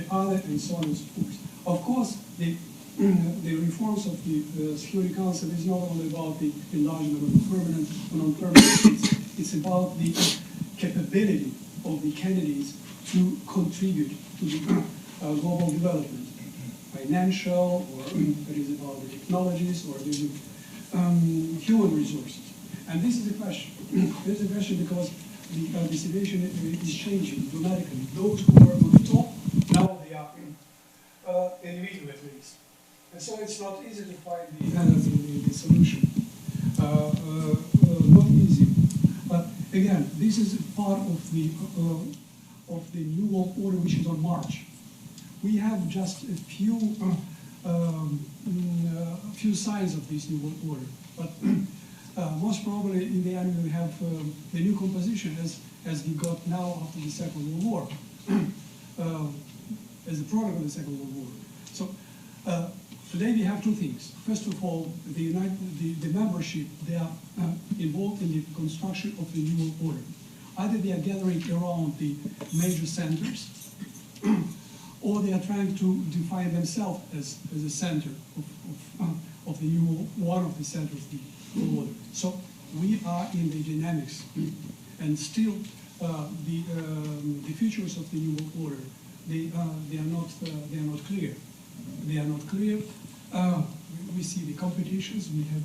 other, and so on and so forth. Of course, the reforms of the Security Council is not only about the enlargement of the permanent or non-permanent states, it's about the capability of the candidates to contribute to the global development. Financial, or it is about the technologies, or it is human resources. And this is the question. This is the question because the situation is changing dramatically. Those who were on the top, now they are in the middle at least. And so it's not easy to find the solution. Not easy. But again, this is part of the New World Order which is on march. We have just a few signs of this New World Order, but most probably in the end we have the new composition as we got now after the Second World War, as a product of the Second World War. So today we have 2 things. First of all, the membership, they are involved in the construction of the New World Order. Either they are gathering around the major centers, or they are trying to define themselves as a center of the new one of the centers of the new order. So we are in the dynamics, and still the features of the new world order they are not clear. They are not clear. We see the competitions. We have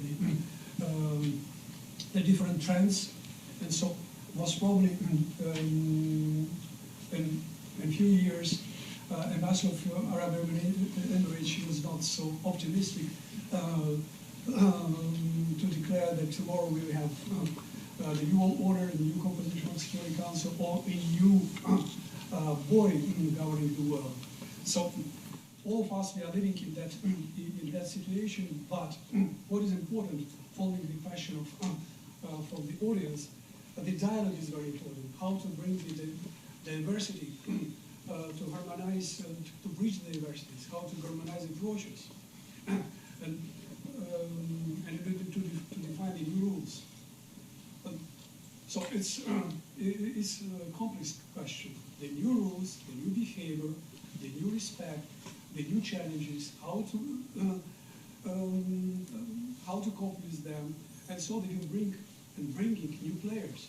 the different trends, and so most probably in a few years. Ambassador of Arab Emirates, she was not so optimistic to declare that tomorrow we will have the new world order, the new composition of the Security Council, or a new body governing the world. So all of us, we are living in that situation, but what is important, following the question of from the audience, the dialogue is very important. How to bring the diversity to harmonize, to bridge the diversities, how to harmonize approaches, and to define the new rules. So it's a complex question. The new rules, the new behavior, the new respect, the new challenges, how to cope with them, and so they will bringing new players,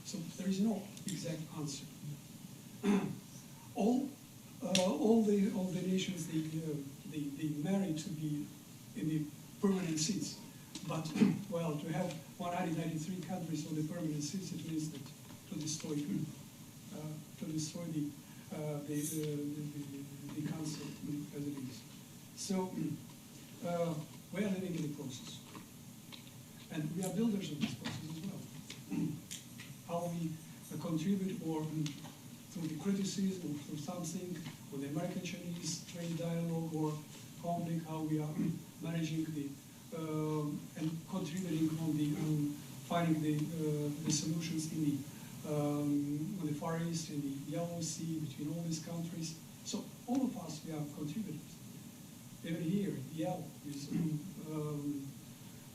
So there is no exact answer. all the nations they marry to be in the permanent seats. But, well, to have 193 countries on the permanent seats, it means that to destroy the council as it is. So we are living in the process, and we are builders of this process as well. How we contribute, or through the criticism, or through something, or the American-Chinese trade dialogue or conflict, how we are managing the and contributing on the finding the solutions in the on the Far East, in the Yellow Sea, between all these countries. So all of us, we are contributors. Even here, Yale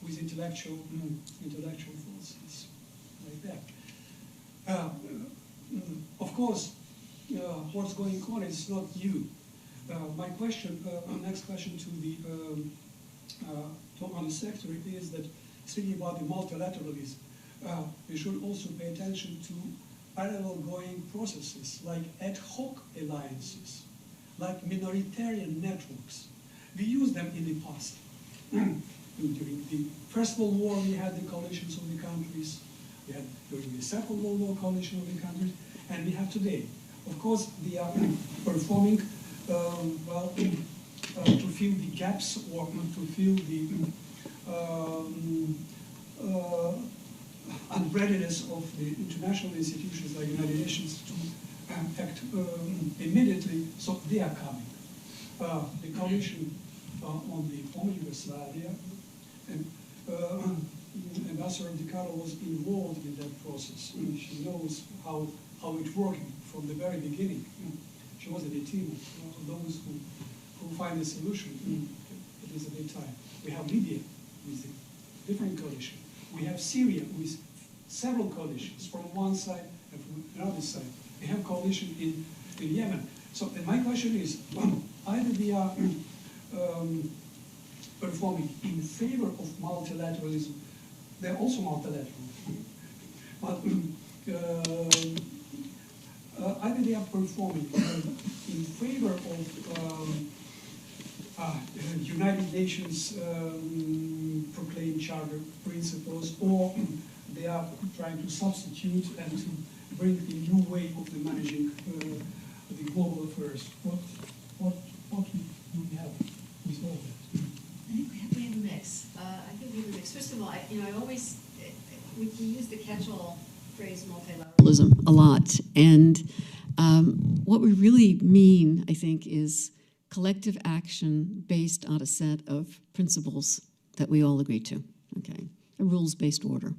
with intellectual forces like that. Of course, what's going on is not new. My question, next question to the on the secretary is that, speaking about the multilateralism, we should also pay attention to parallel going processes like ad hoc alliances, like minoritarian networks. We used them in the past. During the First World War, we had the coalitions of the countries. We had during the Second World War coalition of the countries, and we have today. Of course, we are performing to fill the gaps or to fill the unreadiness of the international institutions like the United Nations to act immediately. So they are coming. The coalition on the former Yugoslavia, and Ambassador Di Carlo was involved in that process. She knows how it worked from the very beginning. She was in the team of those who find a solution. It is a big time. We have Libya with a different coalition. We have Syria with several coalitions from one side and from another side. We have coalition in Yemen. So and my question is, either we are performing in favor of multilateralism, they're also multilateral, but either they are performing in favor of United Nations proclaimed charter principles, or they are trying to substitute and to bring a new way of the managing the global affairs. What do we have with all that? I think we have a mix. I think we have a mix. First of all, I always we use the catch-all phrase multilateralism a lot, and what we really mean, I think, is collective action based on a set of principles that we all agree to. Okay, a rules-based order.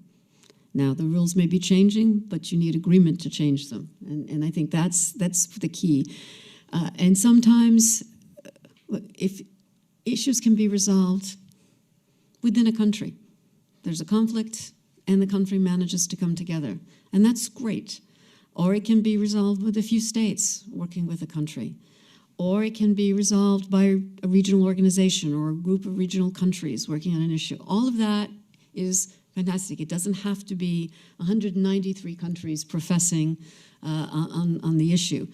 Now, the rules may be changing, but you need agreement to change them, and I think that's the key. And sometimes, if issues can be resolved within a country, there's a conflict, and the country manages to come together, and that's great. Or it can be resolved with a few states working with a country. Or it can be resolved by a regional organization or a group of regional countries working on an issue. All of that is fantastic. It doesn't have to be 193 countries professing on the issue,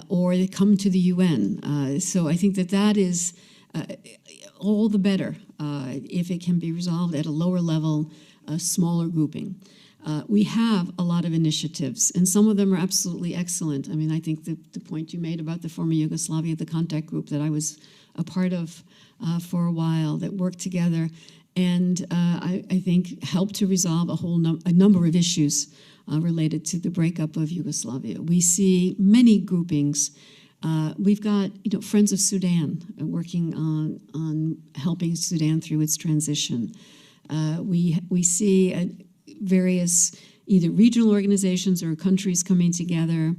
or they come to the UN. So I think that is all the better if it can be resolved at a lower level, a smaller grouping. We have a lot of initiatives, and some of them are absolutely excellent. I mean, I think the point you made about the former Yugoslavia, the contact group that I was a part of for a while, that worked together, and I think helped to resolve a number of issues related to the breakup of Yugoslavia. We see many groupings. We've got Friends of Sudan working on helping Sudan through its transition. We see various either regional organizations or countries coming together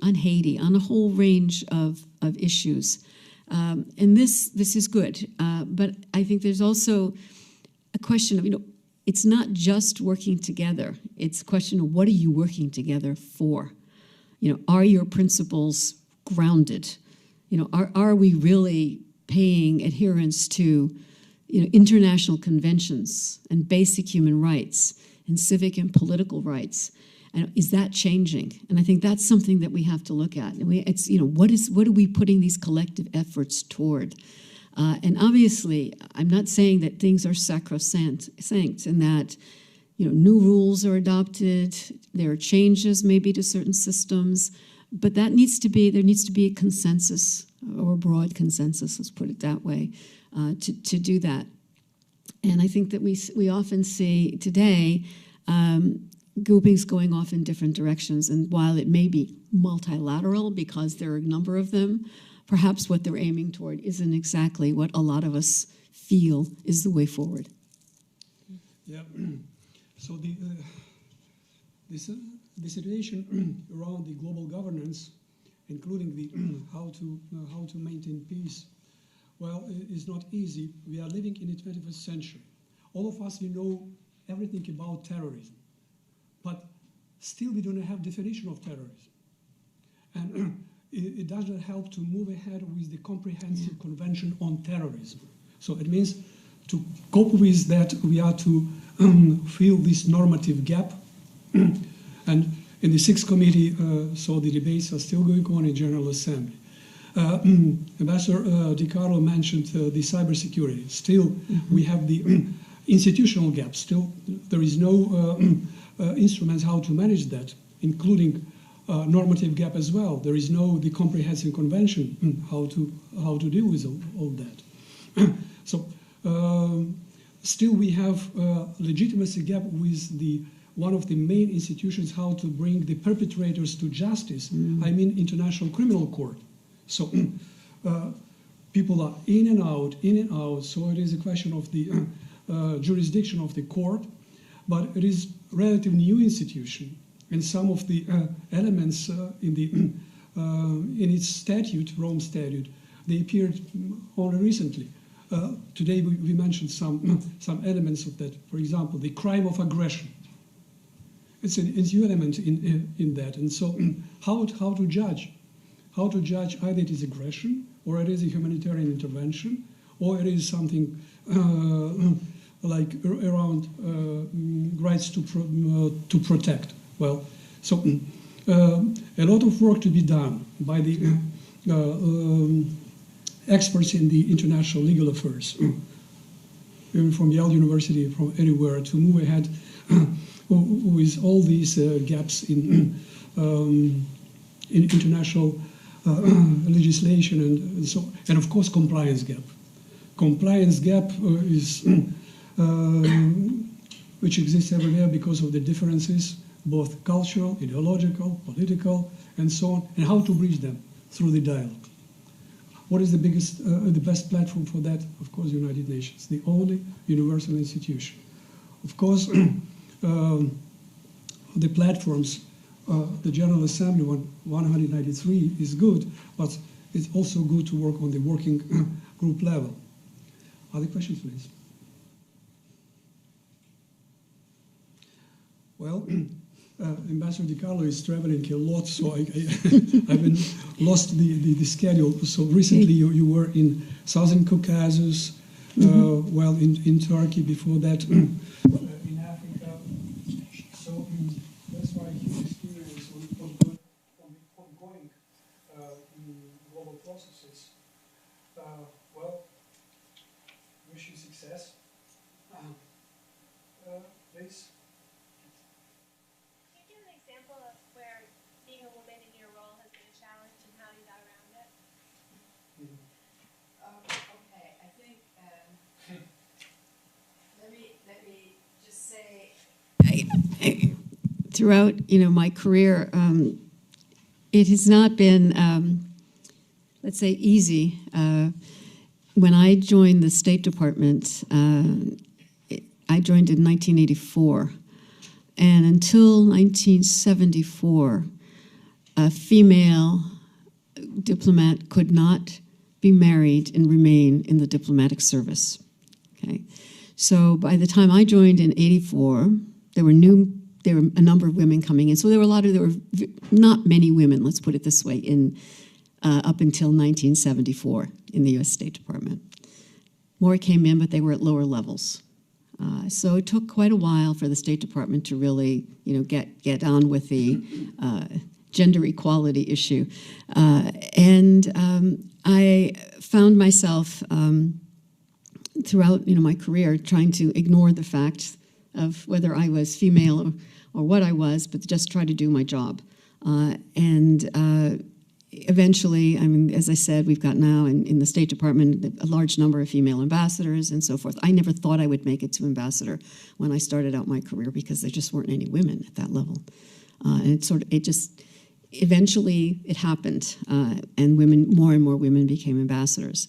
on Haiti, on a whole range of issues. And this is good. But I think there's also a question of, it's not just working together. It's a question of what are you working together for? Are your principles grounded? Are we really paying adherence to international conventions and basic human rights and civic and political rights? And is that changing? And I think that's something that we have to look at. And it's what are we putting these collective efforts toward? And obviously, I'm not saying that things are sacrosanct and that new rules are adopted. There are changes maybe to certain systems, but there needs to be a consensus, or a broad consensus, let's put it that way, to do that. And I think that we often see today groupings going off in different directions. And while it may be multilateral because there are a number of them, perhaps what they're aiming toward isn't exactly what a lot of us feel is the way forward. Yeah. So the situation around the global governance, including the how to maintain peace, well, is not easy. We are living in the 21st century. All of us, we know everything about terrorism, but still we don't have definition of terrorism. And it does not help to move ahead with the comprehensive convention on terrorism. So it means to cope with that, we are to fill this normative gap. And in the Sixth Committee, so the debates are still going on in General Assembly. Ambassador Di Carlo mentioned the cybersecurity. Still, we have the institutional gap. Still, there is no instruments how to manage that, including normative gap as well. There is the comprehensive convention how to deal with all that. So still we have legitimacy gap with one of the main institutions how to bring the perpetrators to justice. I mean International Criminal Court. So people are in and out. So it is a question of the jurisdiction of the court, but it is a relatively new institution. And some of the elements in its statute, Rome Statute, they appeared only recently. Today we mentioned some elements of that. For example, the crime of aggression. It's a new element in that. And so how to judge? How to judge either it is aggression, or it is a humanitarian intervention, or it is something like around rights to protect. Well, so a lot of work to be done by the experts in the international legal affairs, even from Yale University, from anywhere, to move ahead with all these gaps in international legislation and so, and of course compliance gap. Compliance gap is which exists everywhere because of the differences, both cultural, ideological, political, and so on, and how to bridge them through the dialogue. What is the best platform for that? Of course, United Nations, the only universal institution. Of course, the platforms, the General Assembly 193 is good, but it's also good to work on the working group level. Other questions, please? Well, Ambassador Di Carlo is traveling a lot, so I've been lost the schedule. So recently you were in Southern Caucasus, well, in Turkey, before that in Africa. So that's why his experience on ongoing global processes. Well, wish you success. Please. Okay, I think let me just say, throughout my career, it has not been, let's say, easy. When I joined the State Department, I joined in 1984, And until 1974, a female diplomat could not be married and remain in the diplomatic service. Okay, so by the time I joined in '84, there were a number of women coming in. So there were not many women, let's put it this way, in up until 1974 in the U.S. State Department. More came in, but they were at lower levels. So it took quite a while for the State Department to really, get on with the gender equality issue. I found myself throughout, my career trying to ignore the fact of whether I was female or what I was, but just try to do my job. Eventually, as I said, we've got now in the State Department a large number of female ambassadors and so forth. I never thought I would make it to ambassador when I started out my career because there just weren't any women at that level. Eventually it happened, and more and more women became ambassadors.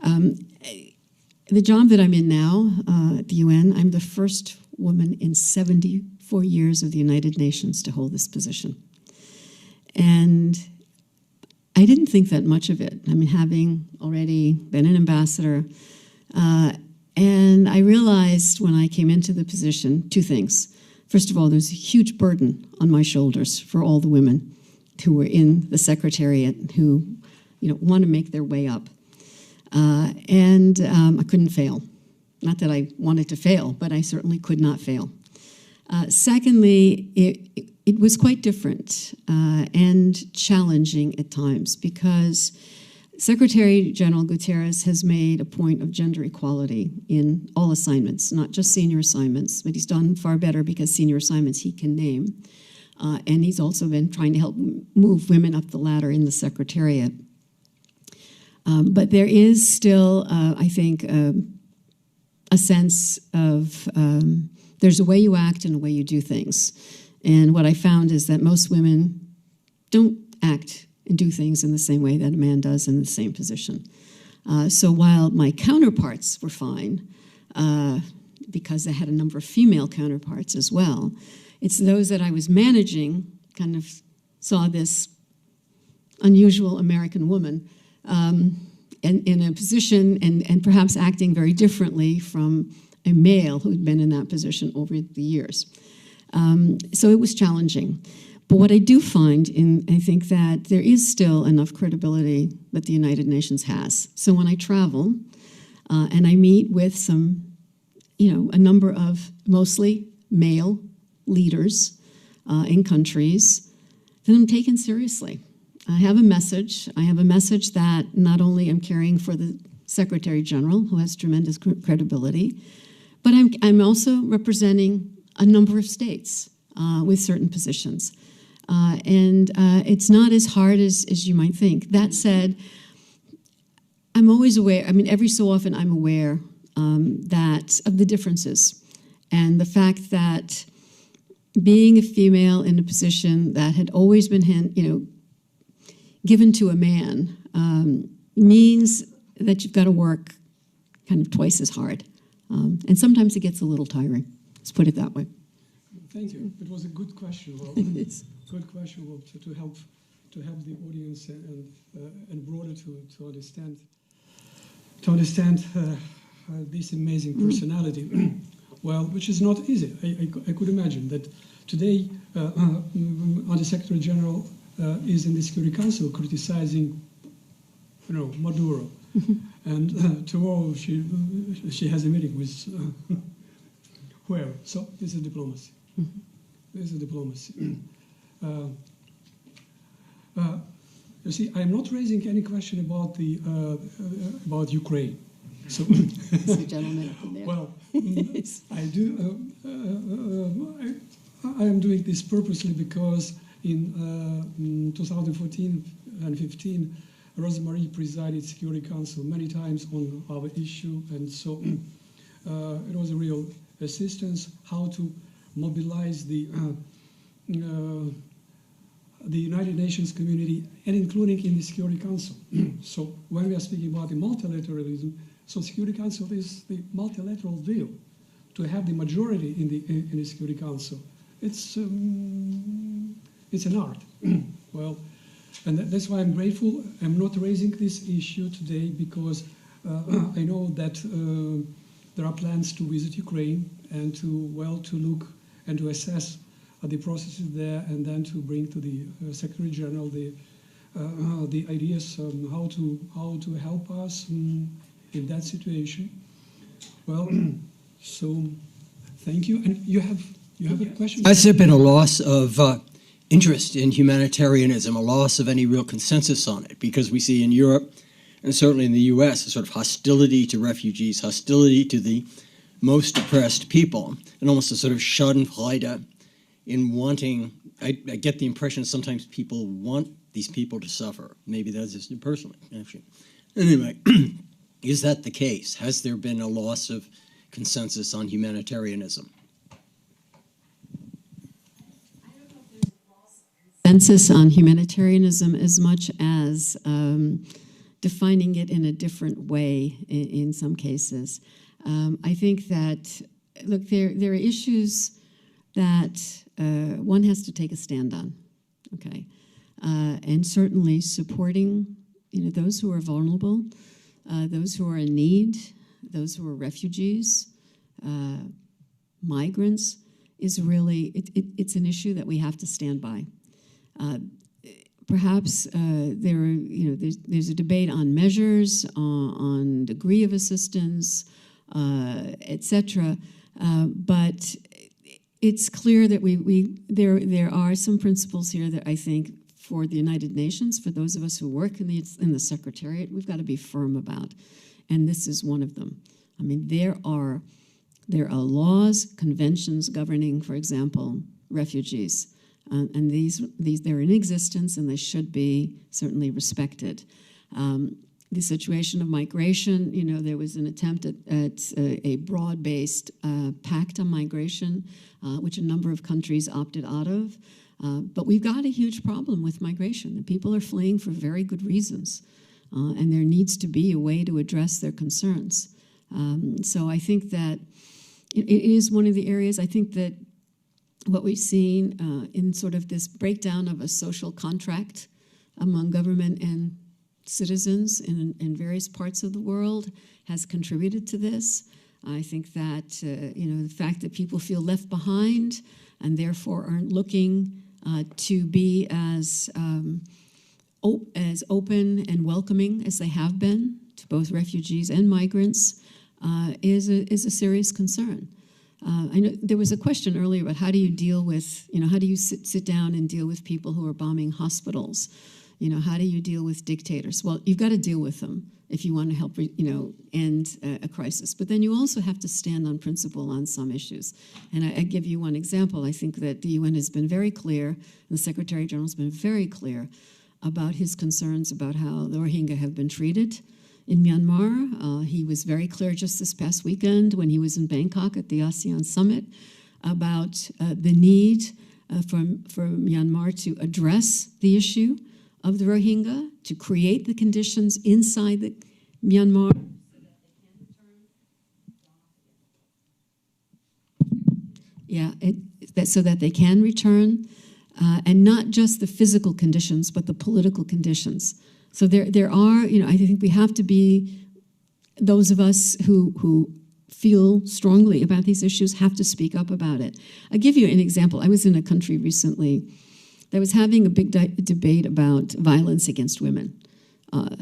The job that I'm in now at the UN, I'm the first woman in 74 years of the United Nations to hold this position. And I didn't think that much of it. Having already been an ambassador, and I realized when I came into the position, two things. First of all, there's a huge burden on my shoulders for all the women who were in the Secretariat who, want to make their way up. I couldn't fail. Not that I wanted to fail, but I certainly could not fail. Secondly, it was quite different and challenging at times because Secretary General Guterres has made a point of gender equality in all assignments, not just senior assignments, but he's done far better because senior assignments he can name. And he's also been trying to help move women up the ladder in the Secretariat. But there is still, I think, a sense of there's a way you act and a way you do things. And what I found is that most women don't act and do things in the same way that a man does in the same position. So while my counterparts were fine, because I had a number of female counterparts as well, it's those that I was managing kind of saw this unusual American woman in a position and perhaps acting very differently from a male who'd been in that position over the years. So it was challenging. But what I do find, I think that there is still enough credibility that the United Nations has. So when I travel and I meet with a number of mostly male leaders in countries, then I'm taken seriously. I have a message. I have a message that not only I'm carrying for the Secretary General, who has tremendous credibility, but I'm also representing a number of states with certain positions. It's not as hard as you might think. That said, I'm always aware, every so often I'm aware that of the differences and the fact that being a female in a position that had always been given to a man means that you've got to work kind of twice as hard. And sometimes it gets a little tiring. Let's put it that way. Thank you. It was a good question, Rob. Good question, Rob, to help the audience and broader to understand this amazing personality. Well, which is not easy. I could imagine that today, Under Secretary General is in the Security Council criticizing, Maduro, and tomorrow she has a meeting with whoever. So this is diplomacy. This is diplomacy. You see, I'm not raising any question about about Ukraine. So, the gentleman up in there. Well, I do. I am doing this purposely because in 2014 and 15, Rosemarie presided Security Council many times on our issue, and so it was a real assistance how to mobilize the United Nations community, and including in the Security Council. So when we are speaking about the multilateralism, so Security Council is the multilateral view to have the majority in the Security Council. it's an art. Well, and that's why I'm grateful. I'm not raising this issue today because I know that there are plans to visit Ukraine and to look and to assess the processes there, and then to bring to the Secretary General the ideas on how to help us in that situation. Well, so thank you. And you have a question? Has there been a loss of interest in humanitarianism, a loss of any real consensus on it? Because we see in Europe, and certainly in the US, a sort of hostility to refugees, hostility to the most oppressed people, and almost a sort of schadenfreude in wanting, I get the impression sometimes people want these people to suffer. Maybe that's just personally, actually. Anyway, is that the case? Has there been a loss of consensus on humanitarianism? Consensus on humanitarianism as much as defining it in a different way in some cases. I think that, look, there are issues that one has to take a stand on, okay? And certainly supporting, those who are vulnerable, those who are in need, those who are refugees, migrants, is really, it's an issue that we have to stand by. Perhaps there's a debate on measures, on degree of assistance, etc. But it's clear that there are some principles here that I think for the United Nations, for those of us who work in the Secretariat, we've got to be firm about, and this is one of them. I mean, there are laws, conventions governing, for example, refugees. And these they're in existence, and they should be certainly respected. The situation of migration, there was an attempt at a broad-based pact on migration, which a number of countries opted out of. But we've got a huge problem with migration. The people are fleeing for very good reasons, and there needs to be a way to address their concerns. So I think that it is one of the areas, I think that what we've seen in sort of this breakdown of a social contract among government and citizens in various parts of the world has contributed to this. I think that the fact that people feel left behind and therefore aren't looking to be as open and welcoming as they have been to both refugees and migrants is a serious concern. I know there was a question earlier about how do you deal with, how do you sit down and deal with people who are bombing hospitals? How do you deal with dictators? Well, you've got to deal with them if you want to help, end a crisis. But then you also have to stand on principle on some issues. And I give you one example. I think that the UN has been very clear, and the Secretary General has been very clear about his concerns about how the Rohingya have been treated in Myanmar. He was very clear just this past weekend when he was in Bangkok at the ASEAN Summit about the need for Myanmar to address the issue of the Rohingya, to create the conditions inside the Myanmar so that they can return, and not just the physical conditions, but the political conditions. So there are, I think we have to be, those of us who feel strongly about these issues have to speak up about it. I'll give you an example. I was in a country recently that was having a big debate about violence against women.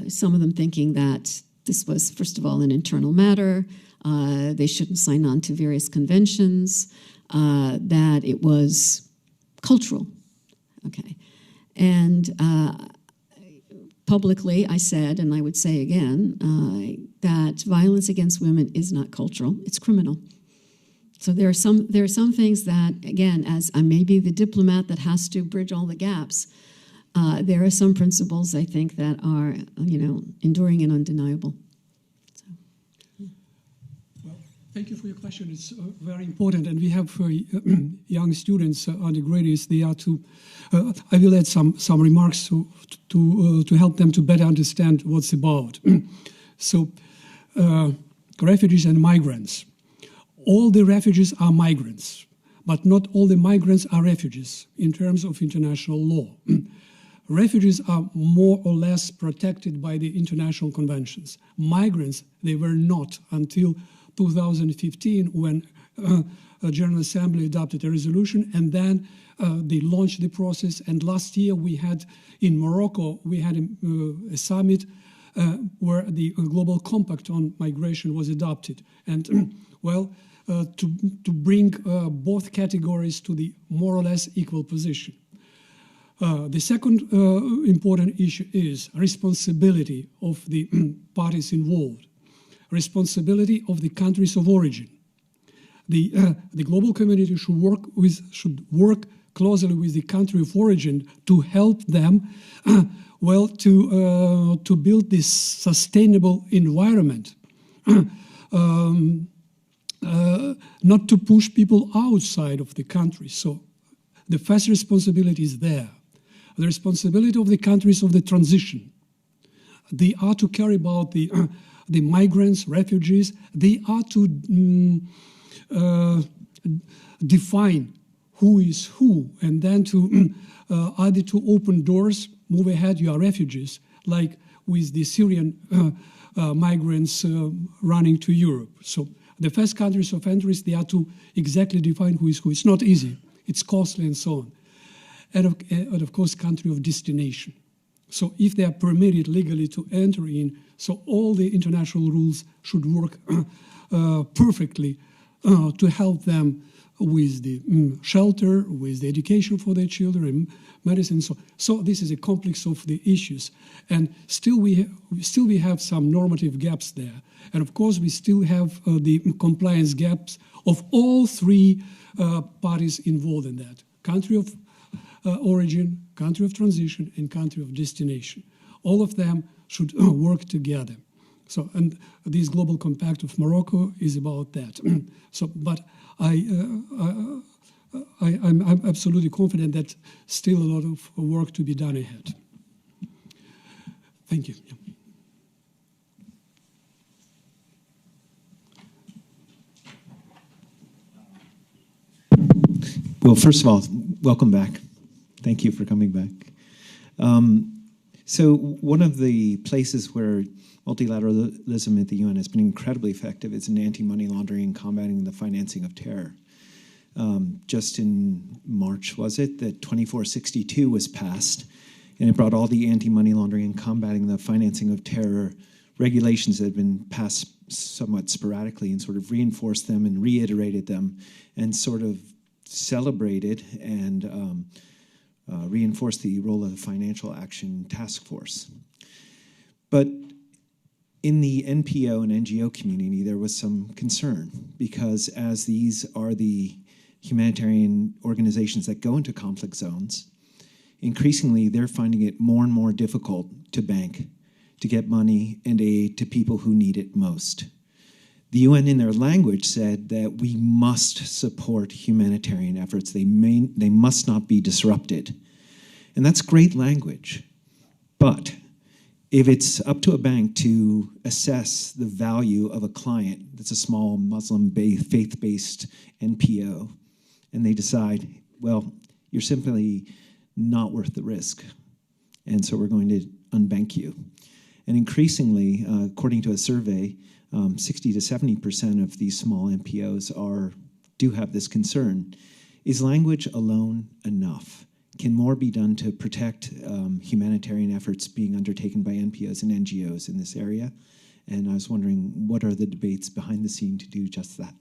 Some of them thinking that this was, first of all, an internal matter, they shouldn't sign on to various conventions, that it was cultural, okay. And publicly, I said, and I would say again, that violence against women is not cultural, it's criminal. So there are some things that, again, as I may be the diplomat that has to bridge all the gaps, there are some principles, I think, that are, enduring and undeniable. So. Well, thank you for your question. It's very important, and we have young students, undergraduates. They are to. I will add some remarks to help them to better understand what's about. So, refugees and migrants. All the refugees are migrants. but not all the migrants are refugees in terms of international law. Refugees are more or less protected by the international conventions. Migrants, they were not until 2015 when a General Assembly adopted a resolution, and then they launched the process. And last year we had in Morocco, we had a summit where the Global Compact on Migration was adopted. And well, to bring both categories to the more or less equal position. The second important issue is responsibility of the parties involved, responsibility of the countries of origin. The global community should work closely with the country of origin to help them, well, to build this sustainable environment, not to push people outside of the country. So the first responsibility is there. The responsibility of the countries of the transition. They are to care about the migrants, refugees. They are to define who is who, and then to either to open doors, move ahead, you are refugees, like with the Syrian migrants running to Europe. So the first countries of entry, they are to exactly define who is who. It's not easy. It's costly and so on. And of course, country of destination. So if they are permitted legally to enter in, so all the international rules should work perfectly to help them with the shelter, with the education for their children, medicine. So this is a complex of the issues. And still we have some normative gaps there. And of course, we still have the compliance gaps of all three parties involved in that. Country of origin, country of transition, and country of destination. All of them should work together. So, and this Global Compact of Morocco is about that. So, but I'm absolutely confident that still a lot of work to be done ahead. Thank you. Yeah. Well, first of all, welcome back. Thank you for coming back. So one of the places where multilateralism at the UN has been incredibly effective is in anti-money laundering and combating the financing of terror. Just in March, was it, that 2462 was passed, and it brought all the anti-money laundering and combating the financing of terror regulations that had been passed somewhat sporadically and sort of reinforced them and reiterated them and sort of celebrated and reinforced the role of the Financial Action Task Force. But in the NPO and NGO community, there was some concern because as these are the humanitarian organizations that go into conflict zones, increasingly they're finding it more and more difficult to bank, to get money and aid to people who need it most. The UN in their language said that we must support humanitarian efforts. They must not be disrupted. And that's great language. But if it's up to a bank to assess the value of a client that's a small Muslim faith-based NPO, and they decide, well, you're simply not worth the risk, and so we're going to unbank you. And increasingly, according to a survey, 60 to 70% of these small NPOs do have this concern. Is language alone enough? Can more be done to protect humanitarian efforts being undertaken by NPOs and NGOs in this area? And I was wondering, what are the debates behind the scene to do just that?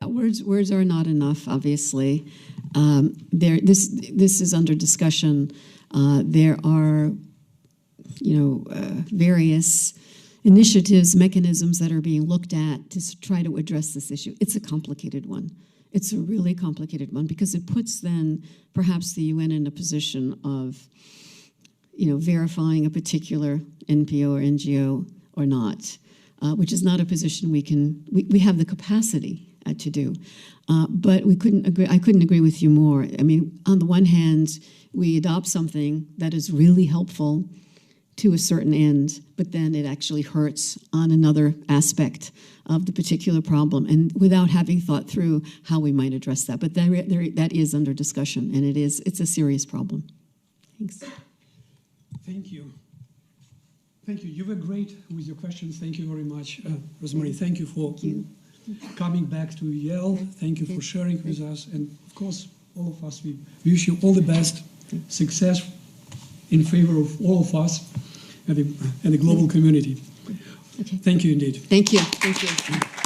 Words are not enough, obviously. This is under discussion. There are, various initiatives, mechanisms that are being looked at to try to address this issue. It's a complicated one. It's a really complicated one because it puts then perhaps the UN in a position of, verifying a particular NPO or NGO or not, which is not a position we have the capacity to do. But I couldn't agree with you more. I mean, on the one hand, we adopt something that is really helpful to a certain end, but then it actually hurts on another aspect of the particular problem, and without having thought through how we might address that. But that is under discussion, and it's a serious problem. Thanks. Thank you. Thank you. You were great with your questions. Thank you very much, Rosemary. Thank you for coming back to Yale. Thank you for sharing with us. And of course, all of us, we wish you all the best, success in favor of all of us and the global community. Okay. Thank you indeed. Thank you. Thank you.